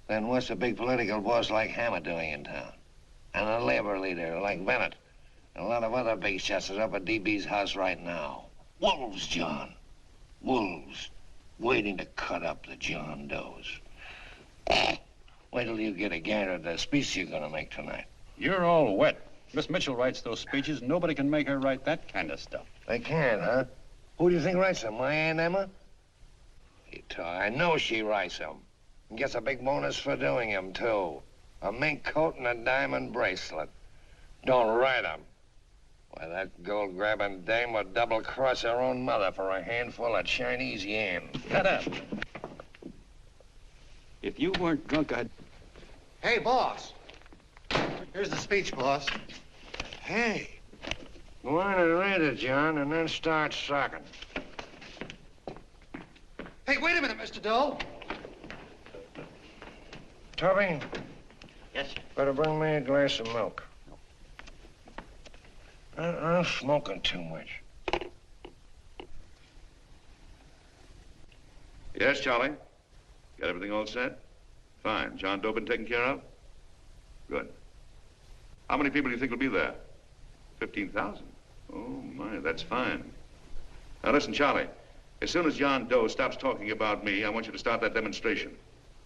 S14: Then what's a big political boss like Hammett doing in town? And a labor leader like Bennett? And a lot of other big shots are up at DB's house right now. Wolves, John. Wolves. Waiting to cut up the John Does. Wait till you get a gander at the speech you're gonna make tonight.
S12: You're all wet. Miss Mitchell writes those speeches. Nobody can make her write that kind of stuff.
S14: They can't, huh? Who do you think writes them? My Aunt Emma? I know she writes them. And gets a big bonus for doing them, too. A mink coat and a diamond bracelet. Don't write them. Why, that gold-grabbing dame would double-cross her own mother for a handful of Chinese yen.
S12: Shut up. If you weren't drunk, I'd...
S8: Hey, boss. Here's the speech, boss.
S14: Hey. Go on and read it, John, and then start sucking.
S8: Hey, wait a minute, Mr. Doe.
S14: Tubby?
S18: Yes, sir.
S14: Better bring me a glass of milk. I'm smoking too much.
S15: Yes, Charlie? Got everything all set? Fine. John Doe been taken care of? Good. How many people do you think will be there? 15,000? Oh, my, that's fine. Now, listen, Charlie. As soon as John Doe stops talking about me, I want you to start that demonstration.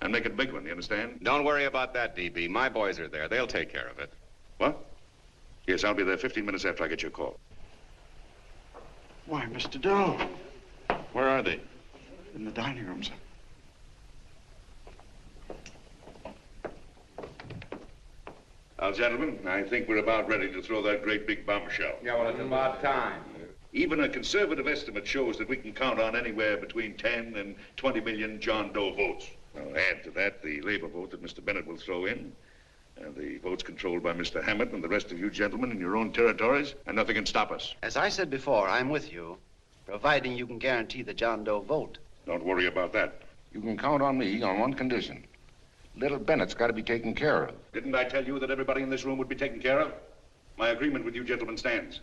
S15: And make it a big one, you understand?
S19: Don't worry about that, DB. My boys are there. They'll take care of it.
S15: What? Yes, I'll be there 15 minutes after I get your call.
S12: Why, Mr. Doe. Where are they?
S22: In the dining room, sir.
S15: Now, gentlemen, I think we're about ready to throw that great big bombshell.
S21: Yeah, well, it's about time.
S15: Even a conservative estimate shows that we can count on anywhere between 10 and 20 million John Doe votes. Now, add to that the labor vote that Mr. Bennett will throw in, and the votes controlled by Mr. Hammett and the rest of you gentlemen in your own territories, and nothing can stop us.
S5: As I said before, I'm with you, providing you can guarantee the John Doe vote.
S15: Don't worry about that.
S9: You can count on me on one condition. Little Bennett's got to be taken care of.
S15: Didn't I tell you that everybody in this room would be taken care of? My agreement with you gentlemen stands.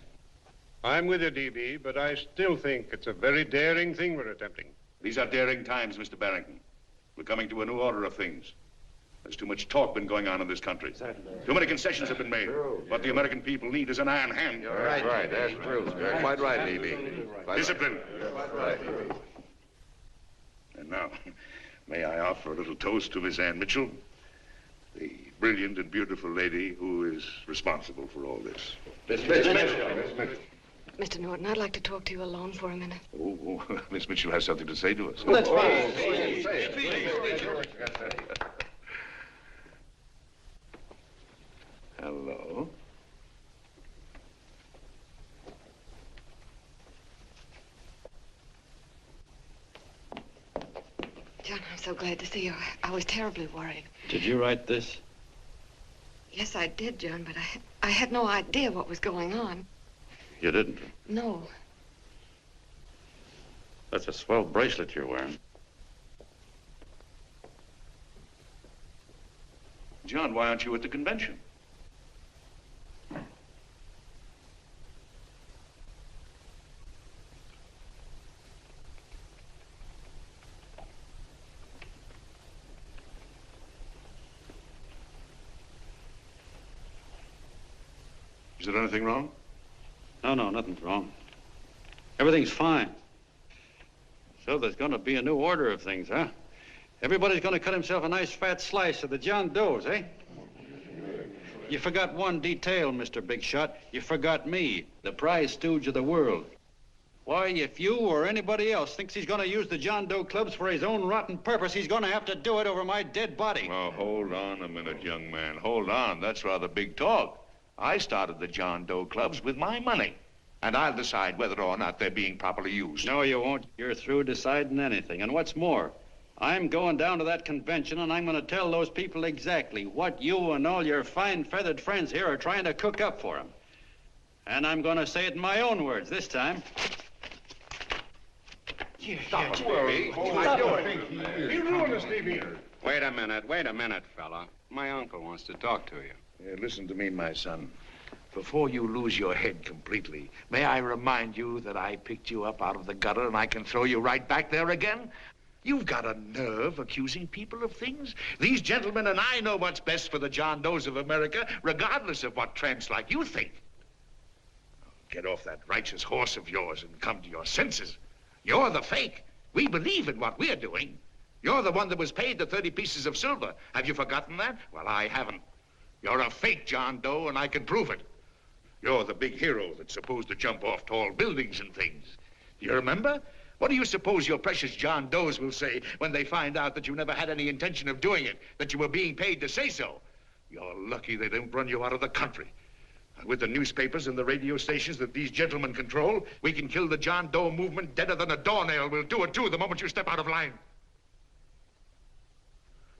S20: I'm with you, DB, but I still think it's a very daring thing we're attempting.
S15: These are daring times, Mr. Barrington. We're coming to a new order of things. There's too much talk been going on in this country. Too many concessions have been made. What the American people need is an iron hand.
S19: You're right. That's true. You're quite right, D.B.
S15: Discipline. Right. And now, may I offer a little toast to Miss Ann Mitchell, the brilliant and beautiful lady who is responsible for all this.
S3: Mr. Norton, I'd like to talk to you alone for a minute.
S15: Oh, Miss Mitchell has something to say to us.
S3: That's fine.
S15: Hello.
S3: John, I'm so glad to see you. I was terribly worried.
S12: Did you write this?
S3: Yes, I did, John, but I had no idea what was going on.
S12: You didn't?
S3: No.
S12: That's a swell bracelet you're wearing.
S15: John, why aren't you at the convention? Is there anything wrong?
S12: No, nothing's wrong. Everything's fine. So there's going to be a new order of things, huh? Everybody's going to cut himself a nice fat slice of the John Does, eh? You forgot one detail, Mr. Big Shot. You forgot me, the prize stooge of the world. Why, if you or anybody else thinks he's going to use the John Doe clubs for his own rotten purpose, he's going to have to do it over my dead body.
S15: Oh, hold on a minute, young man. Hold on. That's rather big talk. I started the John Doe clubs with my money, and I'll decide whether or not they're being properly used.
S12: No, you won't. You're through deciding anything. And what's more, I'm going down to that convention, and I'm going to tell those people exactly what you and all your fine-feathered friends here are trying to cook up for them. And I'm going to say it in my own words this time.
S19: Stop it, D.B.
S20: Stop it. You ruined us, D.B.
S19: Wait a minute, fella. My uncle wants to talk to you.
S15: Listen to me, my son. Before you lose your head completely, may I remind you that I picked you up out of the gutter and I can throw you right back there again? You've got a nerve accusing people of things. These gentlemen and I know what's best for the John Does of America, regardless of what tramps like you think. Get off that righteous horse of yours and come to your senses. You're the fake. We believe in what we're doing. You're the one that was paid the 30 pieces of silver. Have you forgotten that? Well, I haven't. You're a fake John Doe, and I can prove it. You're the big hero that's supposed to jump off tall buildings and things. Do you remember? What do you suppose your precious John Does will say when they find out that you never had any intention of doing it, that you were being paid to say so? You're lucky they don't run you out of the country. With the newspapers and the radio stations that these gentlemen control, we can kill the John Doe movement deader than a doornail. We'll do it, too, the moment you step out of line.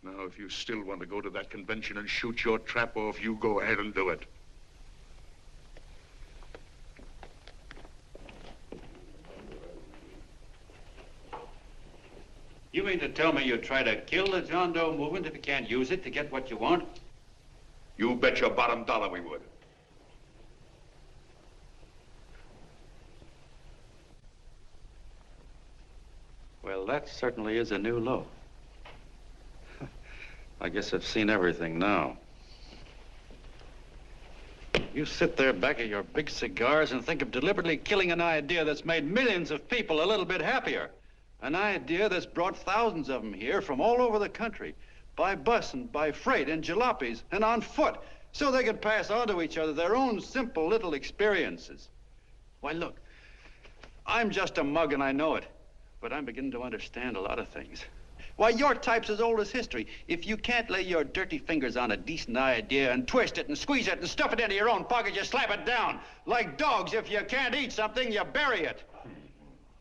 S15: Now, if you still want to go to that convention and shoot your trap off, you go ahead and do it.
S12: You mean to tell me you'd try to kill the John Doe movement if you can't use it to get what you want?
S15: You bet your bottom dollar we would.
S12: Well, that certainly is a new low. I guess I've seen everything now. You sit there back of your big cigars and think of deliberately killing an idea that's made millions of people a little bit happier. An idea that's brought thousands of them here from all over the country, by bus and by freight and jalopies and on foot, so they could pass on to each other their own simple little experiences. Why, look, I'm just a mug and I know it, but I'm beginning to understand a lot of things. Why, your type's as old as history. If you can't lay your dirty fingers on a decent idea and twist it and squeeze it and stuff it into your own pocket, you slap it down. Like dogs, if you can't eat something, you bury it.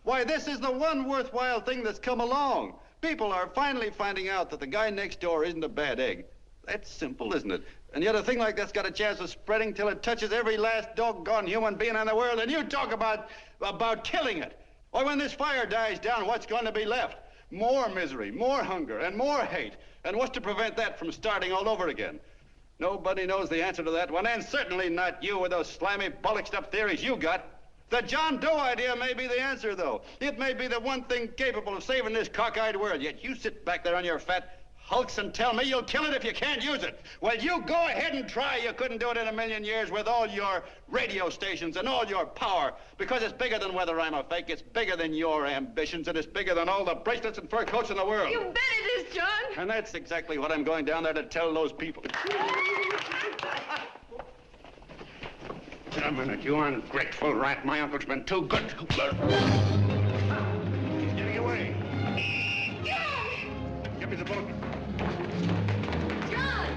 S12: Why, this is the one worthwhile thing that's come along. People are finally finding out that the guy next door isn't a bad egg. That's simple, isn't it? And yet a thing like that's got a chance of spreading till it touches every last doggone human being in the world, and you talk about killing it. Why, when this fire dies down, what's going to be left? More misery, more hunger, and more hate. And what's to prevent that from starting all over again? Nobody knows the answer to that one, and certainly not you with those slimy, bollocksed-up theories you got. The John Doe idea may be the answer, though. It may be the one thing capable of saving this cockeyed world. Yet you sit back there on your fat hulks and tell me you'll kill it if you can't use it. Well, you go ahead and try. You couldn't do it in a million years with all your radio stations and all your power. Because it's bigger than whether I'm a fake. It's bigger than your ambitions, and it's bigger than all the bracelets and fur coats in the world.
S17: You bet it is, John.
S12: And that's exactly what I'm going down there to tell those people.
S15: A minute, you ungrateful rat. My uncle's been too good. He's getting away. Give me the boat.
S17: John!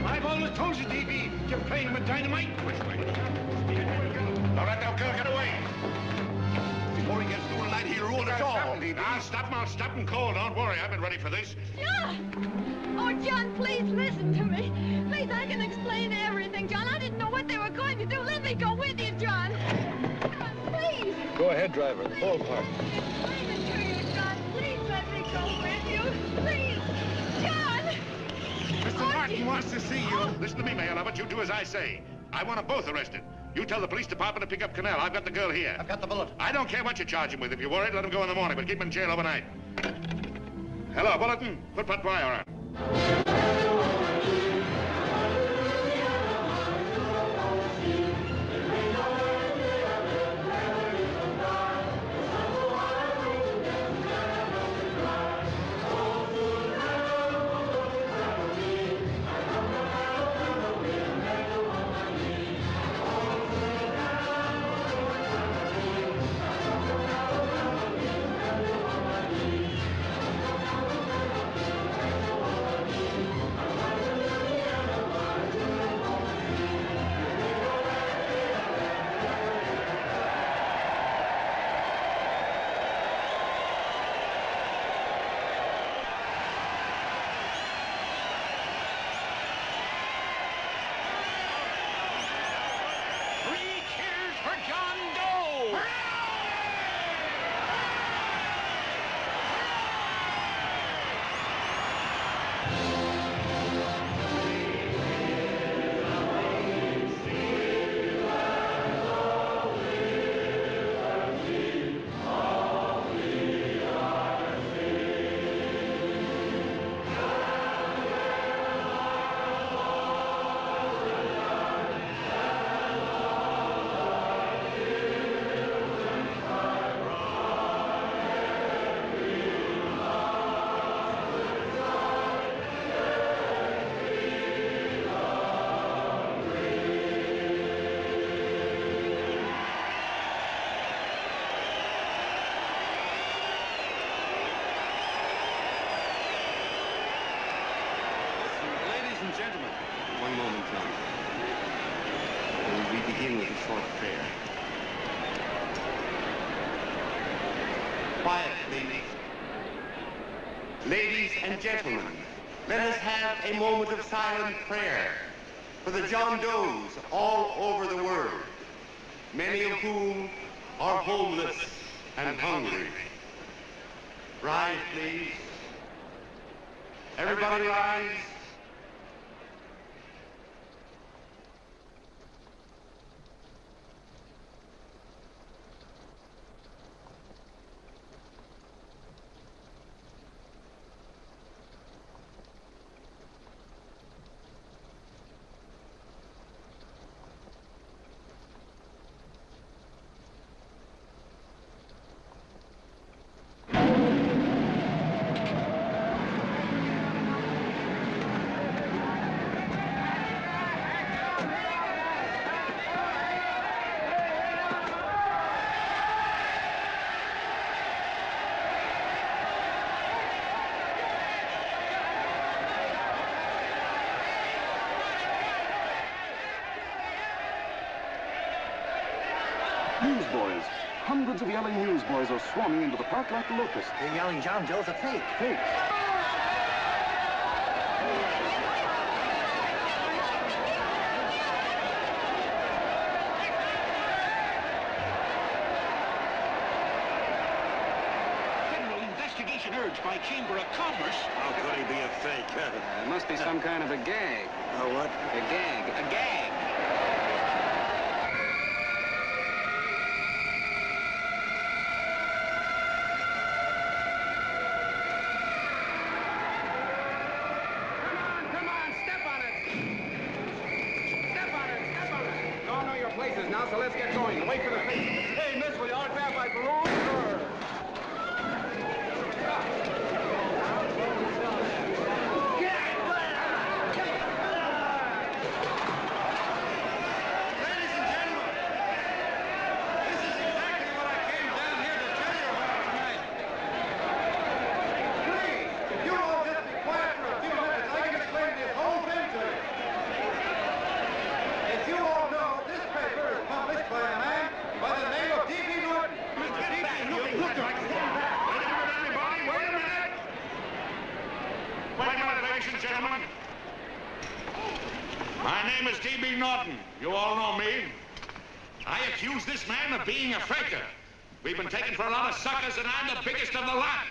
S15: I've always told you, D.B., you're playing with dynamite. Which way? All right, now, girl, get away. Before he gets through tonight, he'll ruin us all. I'll stop him cold. Don't worry, I've been ready for this.
S17: John! Oh, John, please listen to me. Please, I can explain everything, John. I didn't know what they were going to do. Let me go with you, John. John, please.
S12: Go ahead, driver. The ballpark.
S17: Explain it to you, John. Please let me go with you. Please. John!
S15: Mr. Martin wants to see you. Listen to me, Mayor Lovett. You do as I say. I want them both arrested. You tell the police department to pick up Canal. I've got the girl here.
S11: I've got the bullet.
S15: I don't care what you charge him with. If you're worried, let him go in the morning, but keep him in jail overnight. Hello, Bulletin. Put that wire on.
S20: Gentlemen, one moment, John. We begin with a short prayer. Quiet, please. Ladies and gentlemen, let us have a moment of silent prayer for the John Does all over the world, many of whom are homeless and hungry. Rise, please. Everybody rise.
S6: Newsboys. Hundreds of yelling newsboys are swarming into the park like locusts.
S2: They're yelling John Doe's a fake.
S6: Fake.
S8: Federal investigation urged by Chamber of Commerce.
S14: How could he be a fake?
S21: It must be some kind of a gag.
S14: A what?
S21: A gag. A gag.
S8: now, so let's get going. Wait for the face. Hey, miss, will you autograph my balloon? Sure.
S15: Gentlemen, my name is D.B. Norton. You all know me. I accuse this man of being a faker. We've been taken for a lot of suckers, and I'm the biggest of the lot.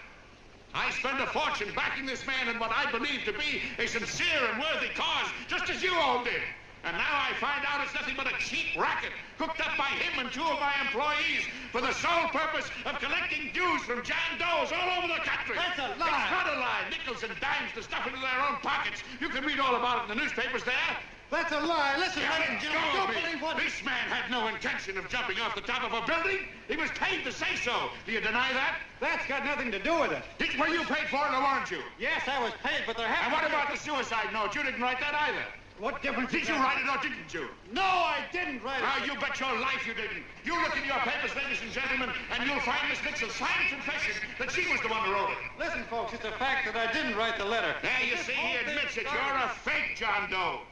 S15: I spend a fortune backing this man in what I believe to be a sincere and worthy cause, just as you all did. And now I find out it's nothing but a cheap racket cooked up by him and two of my employees for the sole purpose of collecting dues from John Does all over the country.
S8: That's a lie.
S15: It's not a lie. Nickels and dimes to stuff into their own pockets. You can read all about it in the newspapers there.
S8: That's a lie. Listen,
S15: Don't
S8: don't believe what...
S15: This man had no intention of jumping off the top of a building. He was paid to say so. Do you deny that?
S8: That's got nothing to do with it.
S15: Were you paid for it or weren't you?
S8: Yes, I was paid, but there happened...
S15: And what about the suicide note? You didn't write that either.
S8: What difference...
S15: Did you write it or didn't you?
S8: No, I didn't write it.
S15: Now, you bet your life you didn't. You look in your papers, ladies and gentlemen, and you'll find Miss Nixon's signed confession that she was the one who wrote it.
S8: Listen, folks, it's a fact that I didn't write the letter.
S15: There, you see, he admits it. You're a fake, John Doe.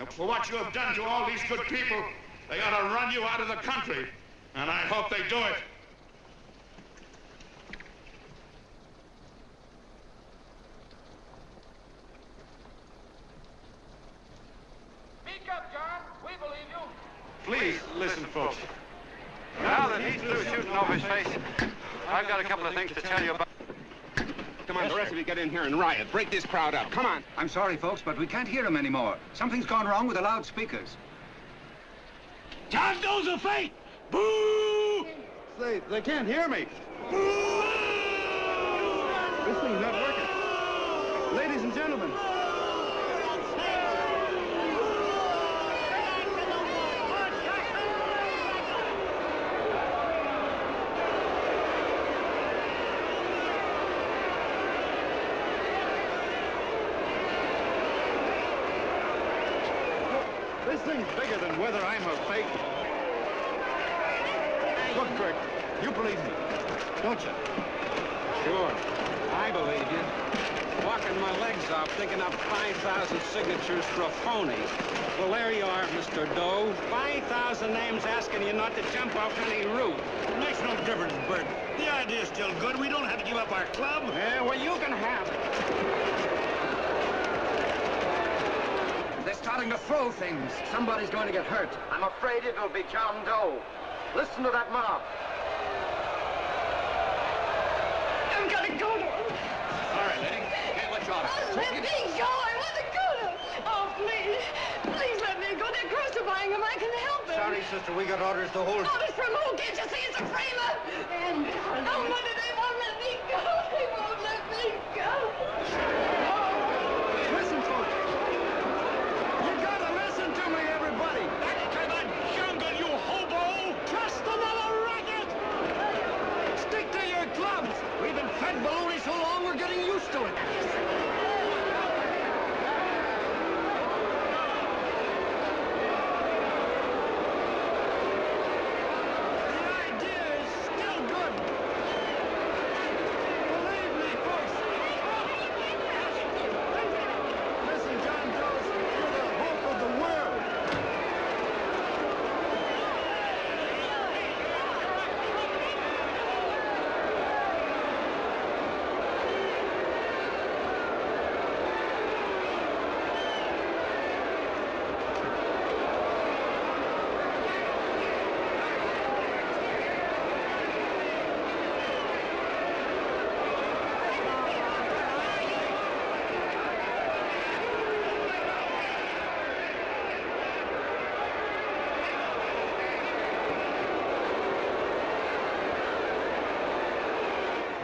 S15: For what you have done to all these good people, they ought to run you out of the country. And I hope they do it.
S12: Speak up, John. We believe you.
S13: Please, listen, folks. Now that he's through shooting over his face, I've got a couple of things to tell you about...
S4: Come on, the rest of you get in here and riot. Break this crowd up. Come on. I'm sorry, folks, but we can't hear him anymore. Something's gone wrong with the loudspeakers.
S8: John Doe's a fake! Boo! They can't hear me. Boo! This thing's not working. Ladies and gentlemen. This thing's bigger than whether I'm a fake. Look, Kurt, you believe me, don't you?
S5: Sure, I believe you. Walking my legs off, thinking up 5,000 signatures for a phony. Well, there you are, Mr. Doe. 5,000 names asking you not to jump off any roof.
S8: It makes no difference, Bert. The idea's still good. We don't have to give up our club.
S5: Yeah, well, you can have it.
S4: They're starting to throw things. Somebody's going to get hurt.
S5: I'm afraid it'll be John Doe. Listen to that mob.
S17: I've got to go to him.
S8: All right, lady. Hey, what's your order?
S17: Oh, let me go. I want to go to him. Oh, please. Please let me go. They're crucifying him. I can help him.
S8: Sorry, sister. We got orders to hold...
S17: Orders from who? Can't you see it's a framer? And oh, Mother, they won't let me go. They won't let me go.
S8: Listen, folks. You gotta listen to me, everybody. Back to the jungle, you hobo! Just another racket! Stick to your clubs. We've been fed baloney so long, we're getting used to it. The idea is still good. Believe me, folks. Listen, John Doe, you're the hope of the world.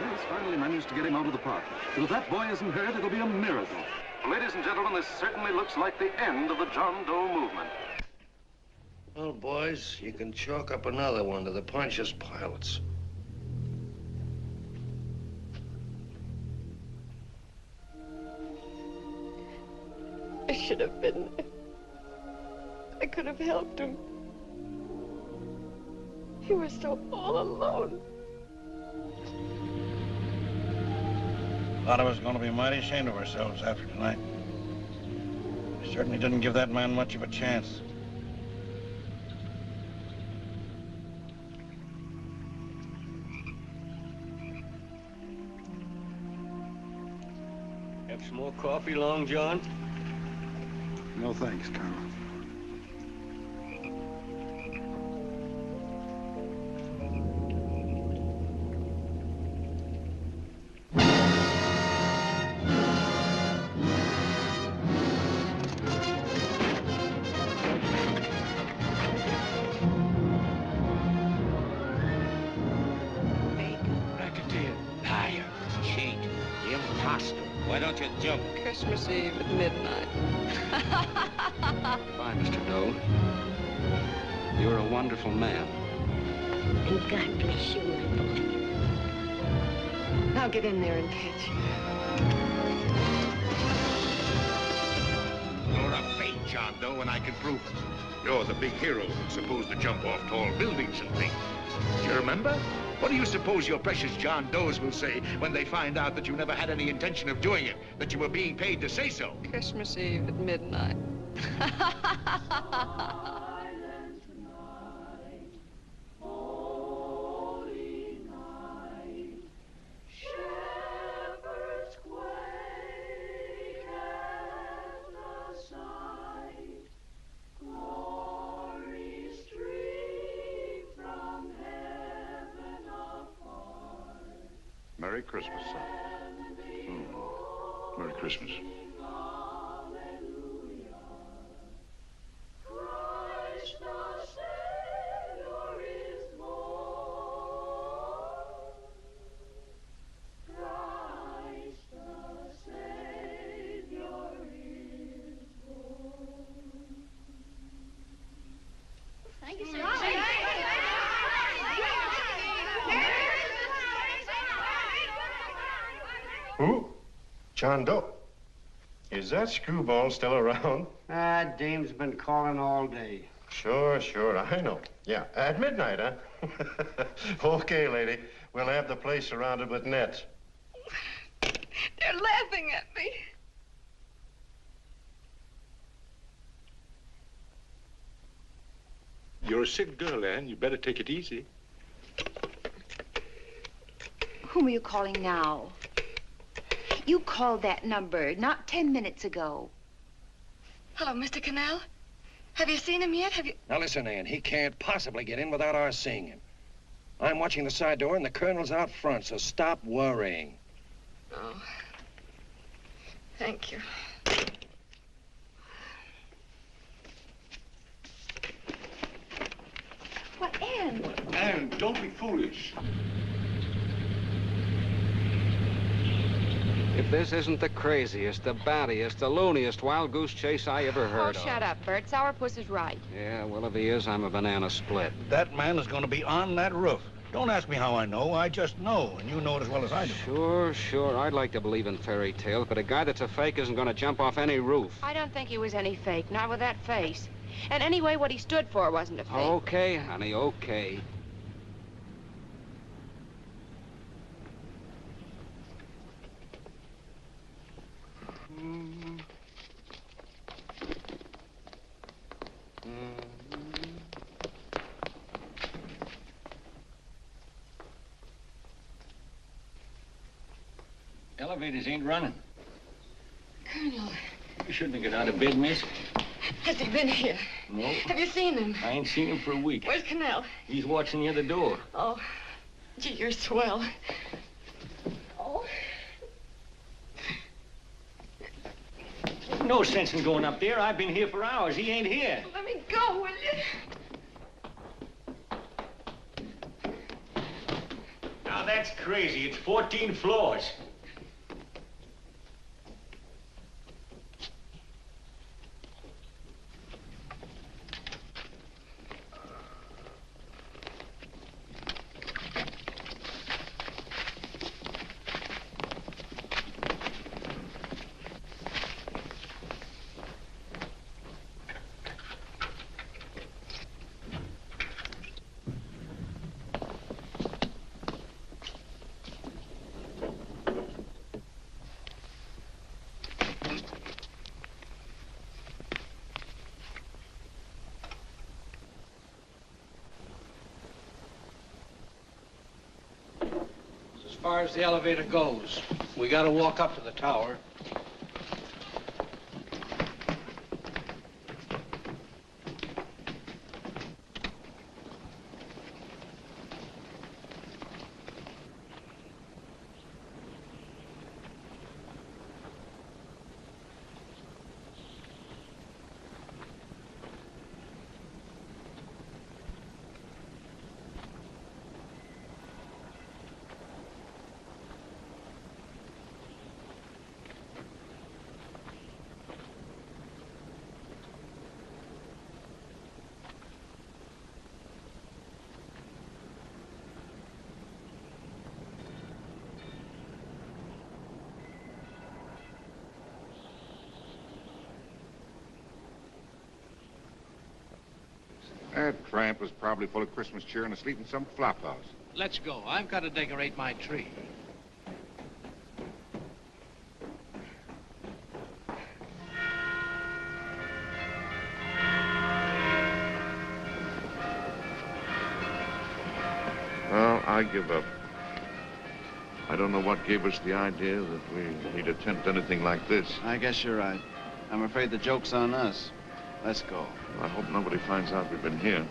S6: He's finally managed to get him out of the park. But if that boy isn't hurt, it'll be a miracle. Ladies and gentlemen, this certainly looks like the end of the John Doe movement.
S14: Well, boys, you can chalk up another one to the Pontius Pilates.
S17: I should have been there. I could have helped him. He was so all alone.
S23: A lot of us are going to be mighty ashamed of ourselves after tonight. We certainly didn't give that man much of a chance.
S1: Have some more coffee, Long John?
S23: No thanks, Carl.
S14: Why don't you jump?
S17: Christmas Eve at midnight.
S21: Bye, Mr. Doe. You're a wonderful man.
S3: And God bless you, my boy. Now get in there and catch.
S15: You're a fake John Doe, and I can prove it. You're the big hero who's supposed to jump off tall buildings and things. Do you remember? What do you suppose your precious John Does will say when they find out that you never had any intention of doing it, that you were being paid to say so?
S17: Christmas Eve at midnight.
S15: Merry Christmas, son. Merry Christmas.
S17: Thank you, sir.
S14: Who? John Doe. Is that screwball still around?
S5: Dame's been calling all day.
S14: Sure, I know. Yeah, at midnight, huh? Okay, lady. We'll have the place surrounded with nets.
S17: They're laughing at me.
S15: You're a sick girl, Anne. You better take it easy.
S16: Whom are you calling now? You called that number not 10 minutes ago.
S3: Hello, Mr. Canal. Have you seen him yet?
S2: Now listen, Ann, he can't possibly get in without our seeing him. I'm watching the side door and the colonel's out front, so stop worrying.
S3: Oh. Thank you.
S16: What, Ann?
S15: Anne, don't be foolish.
S21: If this isn't the craziest, the battiest, the looniest wild goose chase I ever heard of.
S7: Shut up, Bert. Sourpuss is right.
S21: Yeah, well, if he is, I'm a banana split.
S23: That man is going to be on that roof. Don't ask me how I know. I just know, and you know it as well as I do.
S21: Sure. I'd like to believe in fairy tales, but a guy that's a fake isn't going to jump off any roof.
S7: I don't think he was any fake, not with that face. And anyway, what he stood for wasn't a fake.
S21: Okay, honey, okay.
S1: Elevators ain't running.
S3: Colonel,
S1: You shouldn't have got out of bed, miss.
S3: has he been here?
S1: No.
S3: Have you seen him?
S1: I ain't seen him for a week.
S3: Where's Canal?
S1: He's watching the other door.
S3: Oh, gee, you're swell. Oh.
S1: No sense in going up there. I've been here for hours. He ain't here.
S3: Let me go, will you?
S1: Now, that's crazy. It's 14 floors.
S23: far as the elevator goes. We gotta walk up to the tower.
S9: That tramp was probably full of Christmas cheer and asleep in some flop house.
S23: Let's go. I've got to decorate my tree.
S15: Well, I give up. I don't know what gave us the idea that we'd attempt anything like this.
S13: I guess you're right. I'm afraid the joke's on us. Let's go.
S15: I hope nobody finds out we've been here.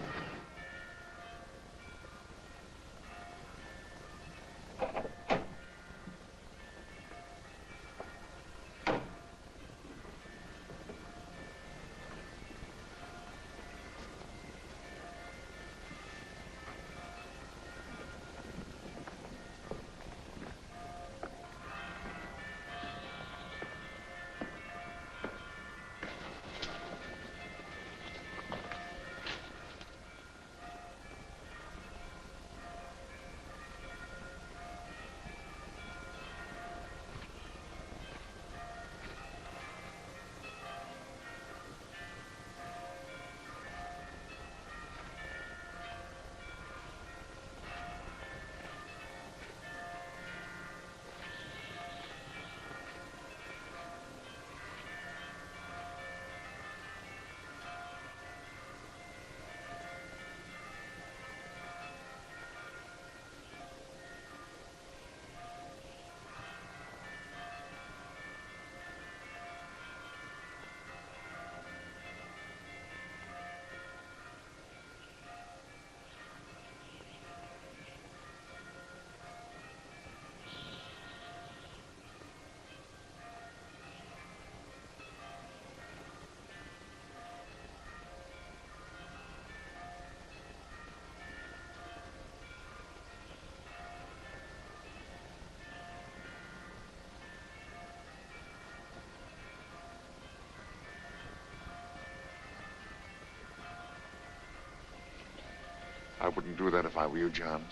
S15: I wouldn't do that if I were you, John.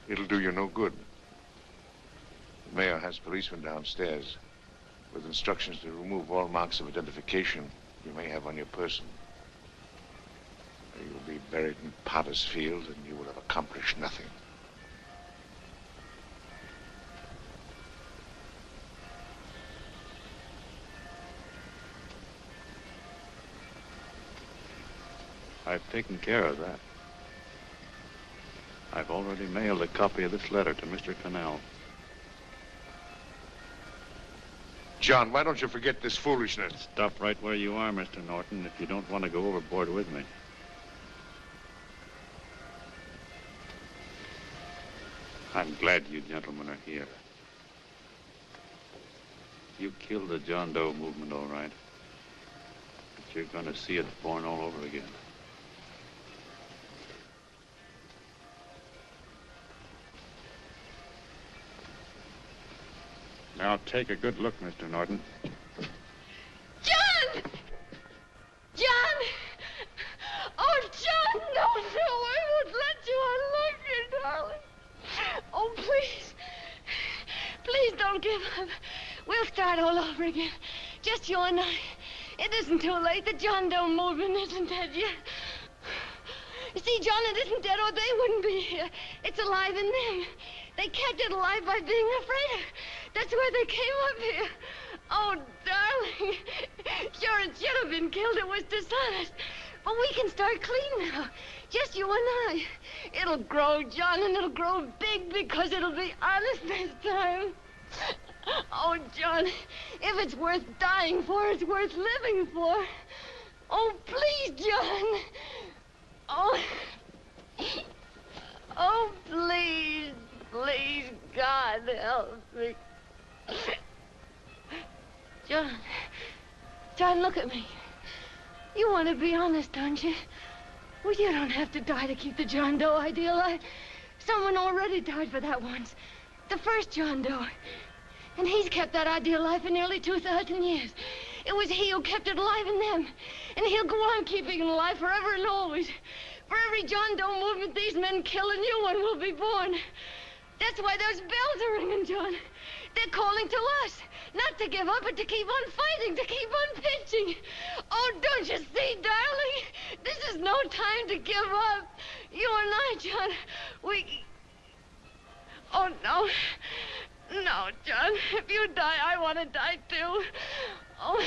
S15: It'll do you no good. The mayor has policemen downstairs with instructions to remove all marks of identification you may have on your person. You'll be buried in Potter's Field and you will have accomplished nothing.
S12: I've taken care of that. I've already mailed a copy of this letter to Mr. Cannell.
S15: John, why don't you forget this foolishness?
S12: Stop right where you are, Mr. Norton, if you don't want to go overboard with me. I'm glad you gentlemen are here. You killed the John Doe movement, all right. But you're going to see it born all over again. Now take a good look, Mr. Norton.
S17: John! John! Oh, John, no, I won't let you unlock your darling. Oh, please. Please don't give up. We'll start all over again. Just you and I. It isn't too late. The John Doe movement isn't dead yet. You see, John, it isn't dead or they wouldn't be here. It's alive in them. They kept it alive by being afraid of it. That's why they came up here. Oh, darling. Sure, it should have been killed. It was dishonest. But we can start clean now. Just you and I. It'll grow, John, and it'll grow big because it'll be honest this time. Oh, John, if it's worth dying for, it's worth living for. Oh, please, John. Oh. Oh, please, please, God, help me. John, look at me. You want to be honest, don't you? Well, you don't have to die to keep the John Doe idea alive. Someone already died for that once. The first John Doe. And he's kept that idea alive for nearly 2,000 years. It was he who kept it alive in them. And he'll go on keeping it alive forever and always. For every John Doe movement these men kill, a new one will be born. That's why those bells are ringing, John. They're calling to us. Not to give up, but to keep on fighting, to keep on pitching. Oh, don't you see, darling? This is no time to give up. You and I, John, we... Oh, no. No, John. If you die, I want to die, too. Oh,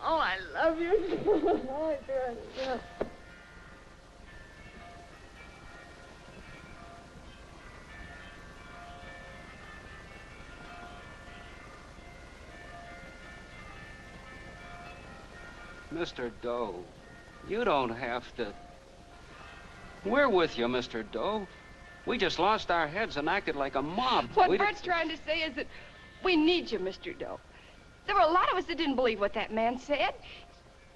S17: I love you. Oh, John.
S21: Mr. Doe, you don't have to... We're with you, Mr. Doe. We just lost our heads and acted like a mob.
S7: What Bert's trying to say is that we need you, Mr. Doe. There were a lot of us that didn't believe what that man said.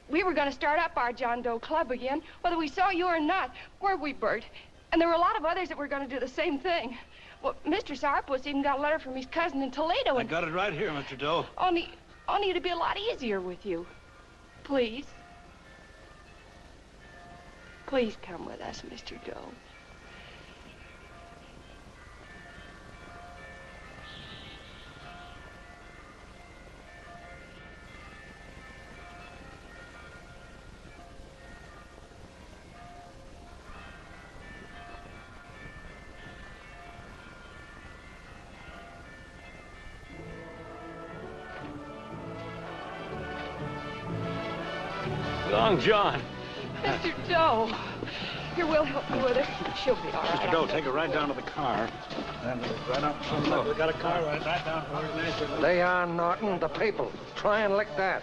S7: We were going to start up our John Doe Club again, whether we saw you or not, weren't we, Bert? And there were a lot of others that were going to do the same thing. Well, Mr. Sourpuss even got a letter from his cousin in Toledo.
S23: I got it right here, Mr. Doe.
S7: Only it'd be a lot easier with you. Please. Please come with us, Mr. Doe.
S1: Long John.
S7: Mr. Doe. Here, we'll help you with her. She'll be all right.
S23: Mr. Doe, take her right down to the car. And right up front. Look, we got a car right down to her.
S2: They are, Norton, the people. Try and lick that.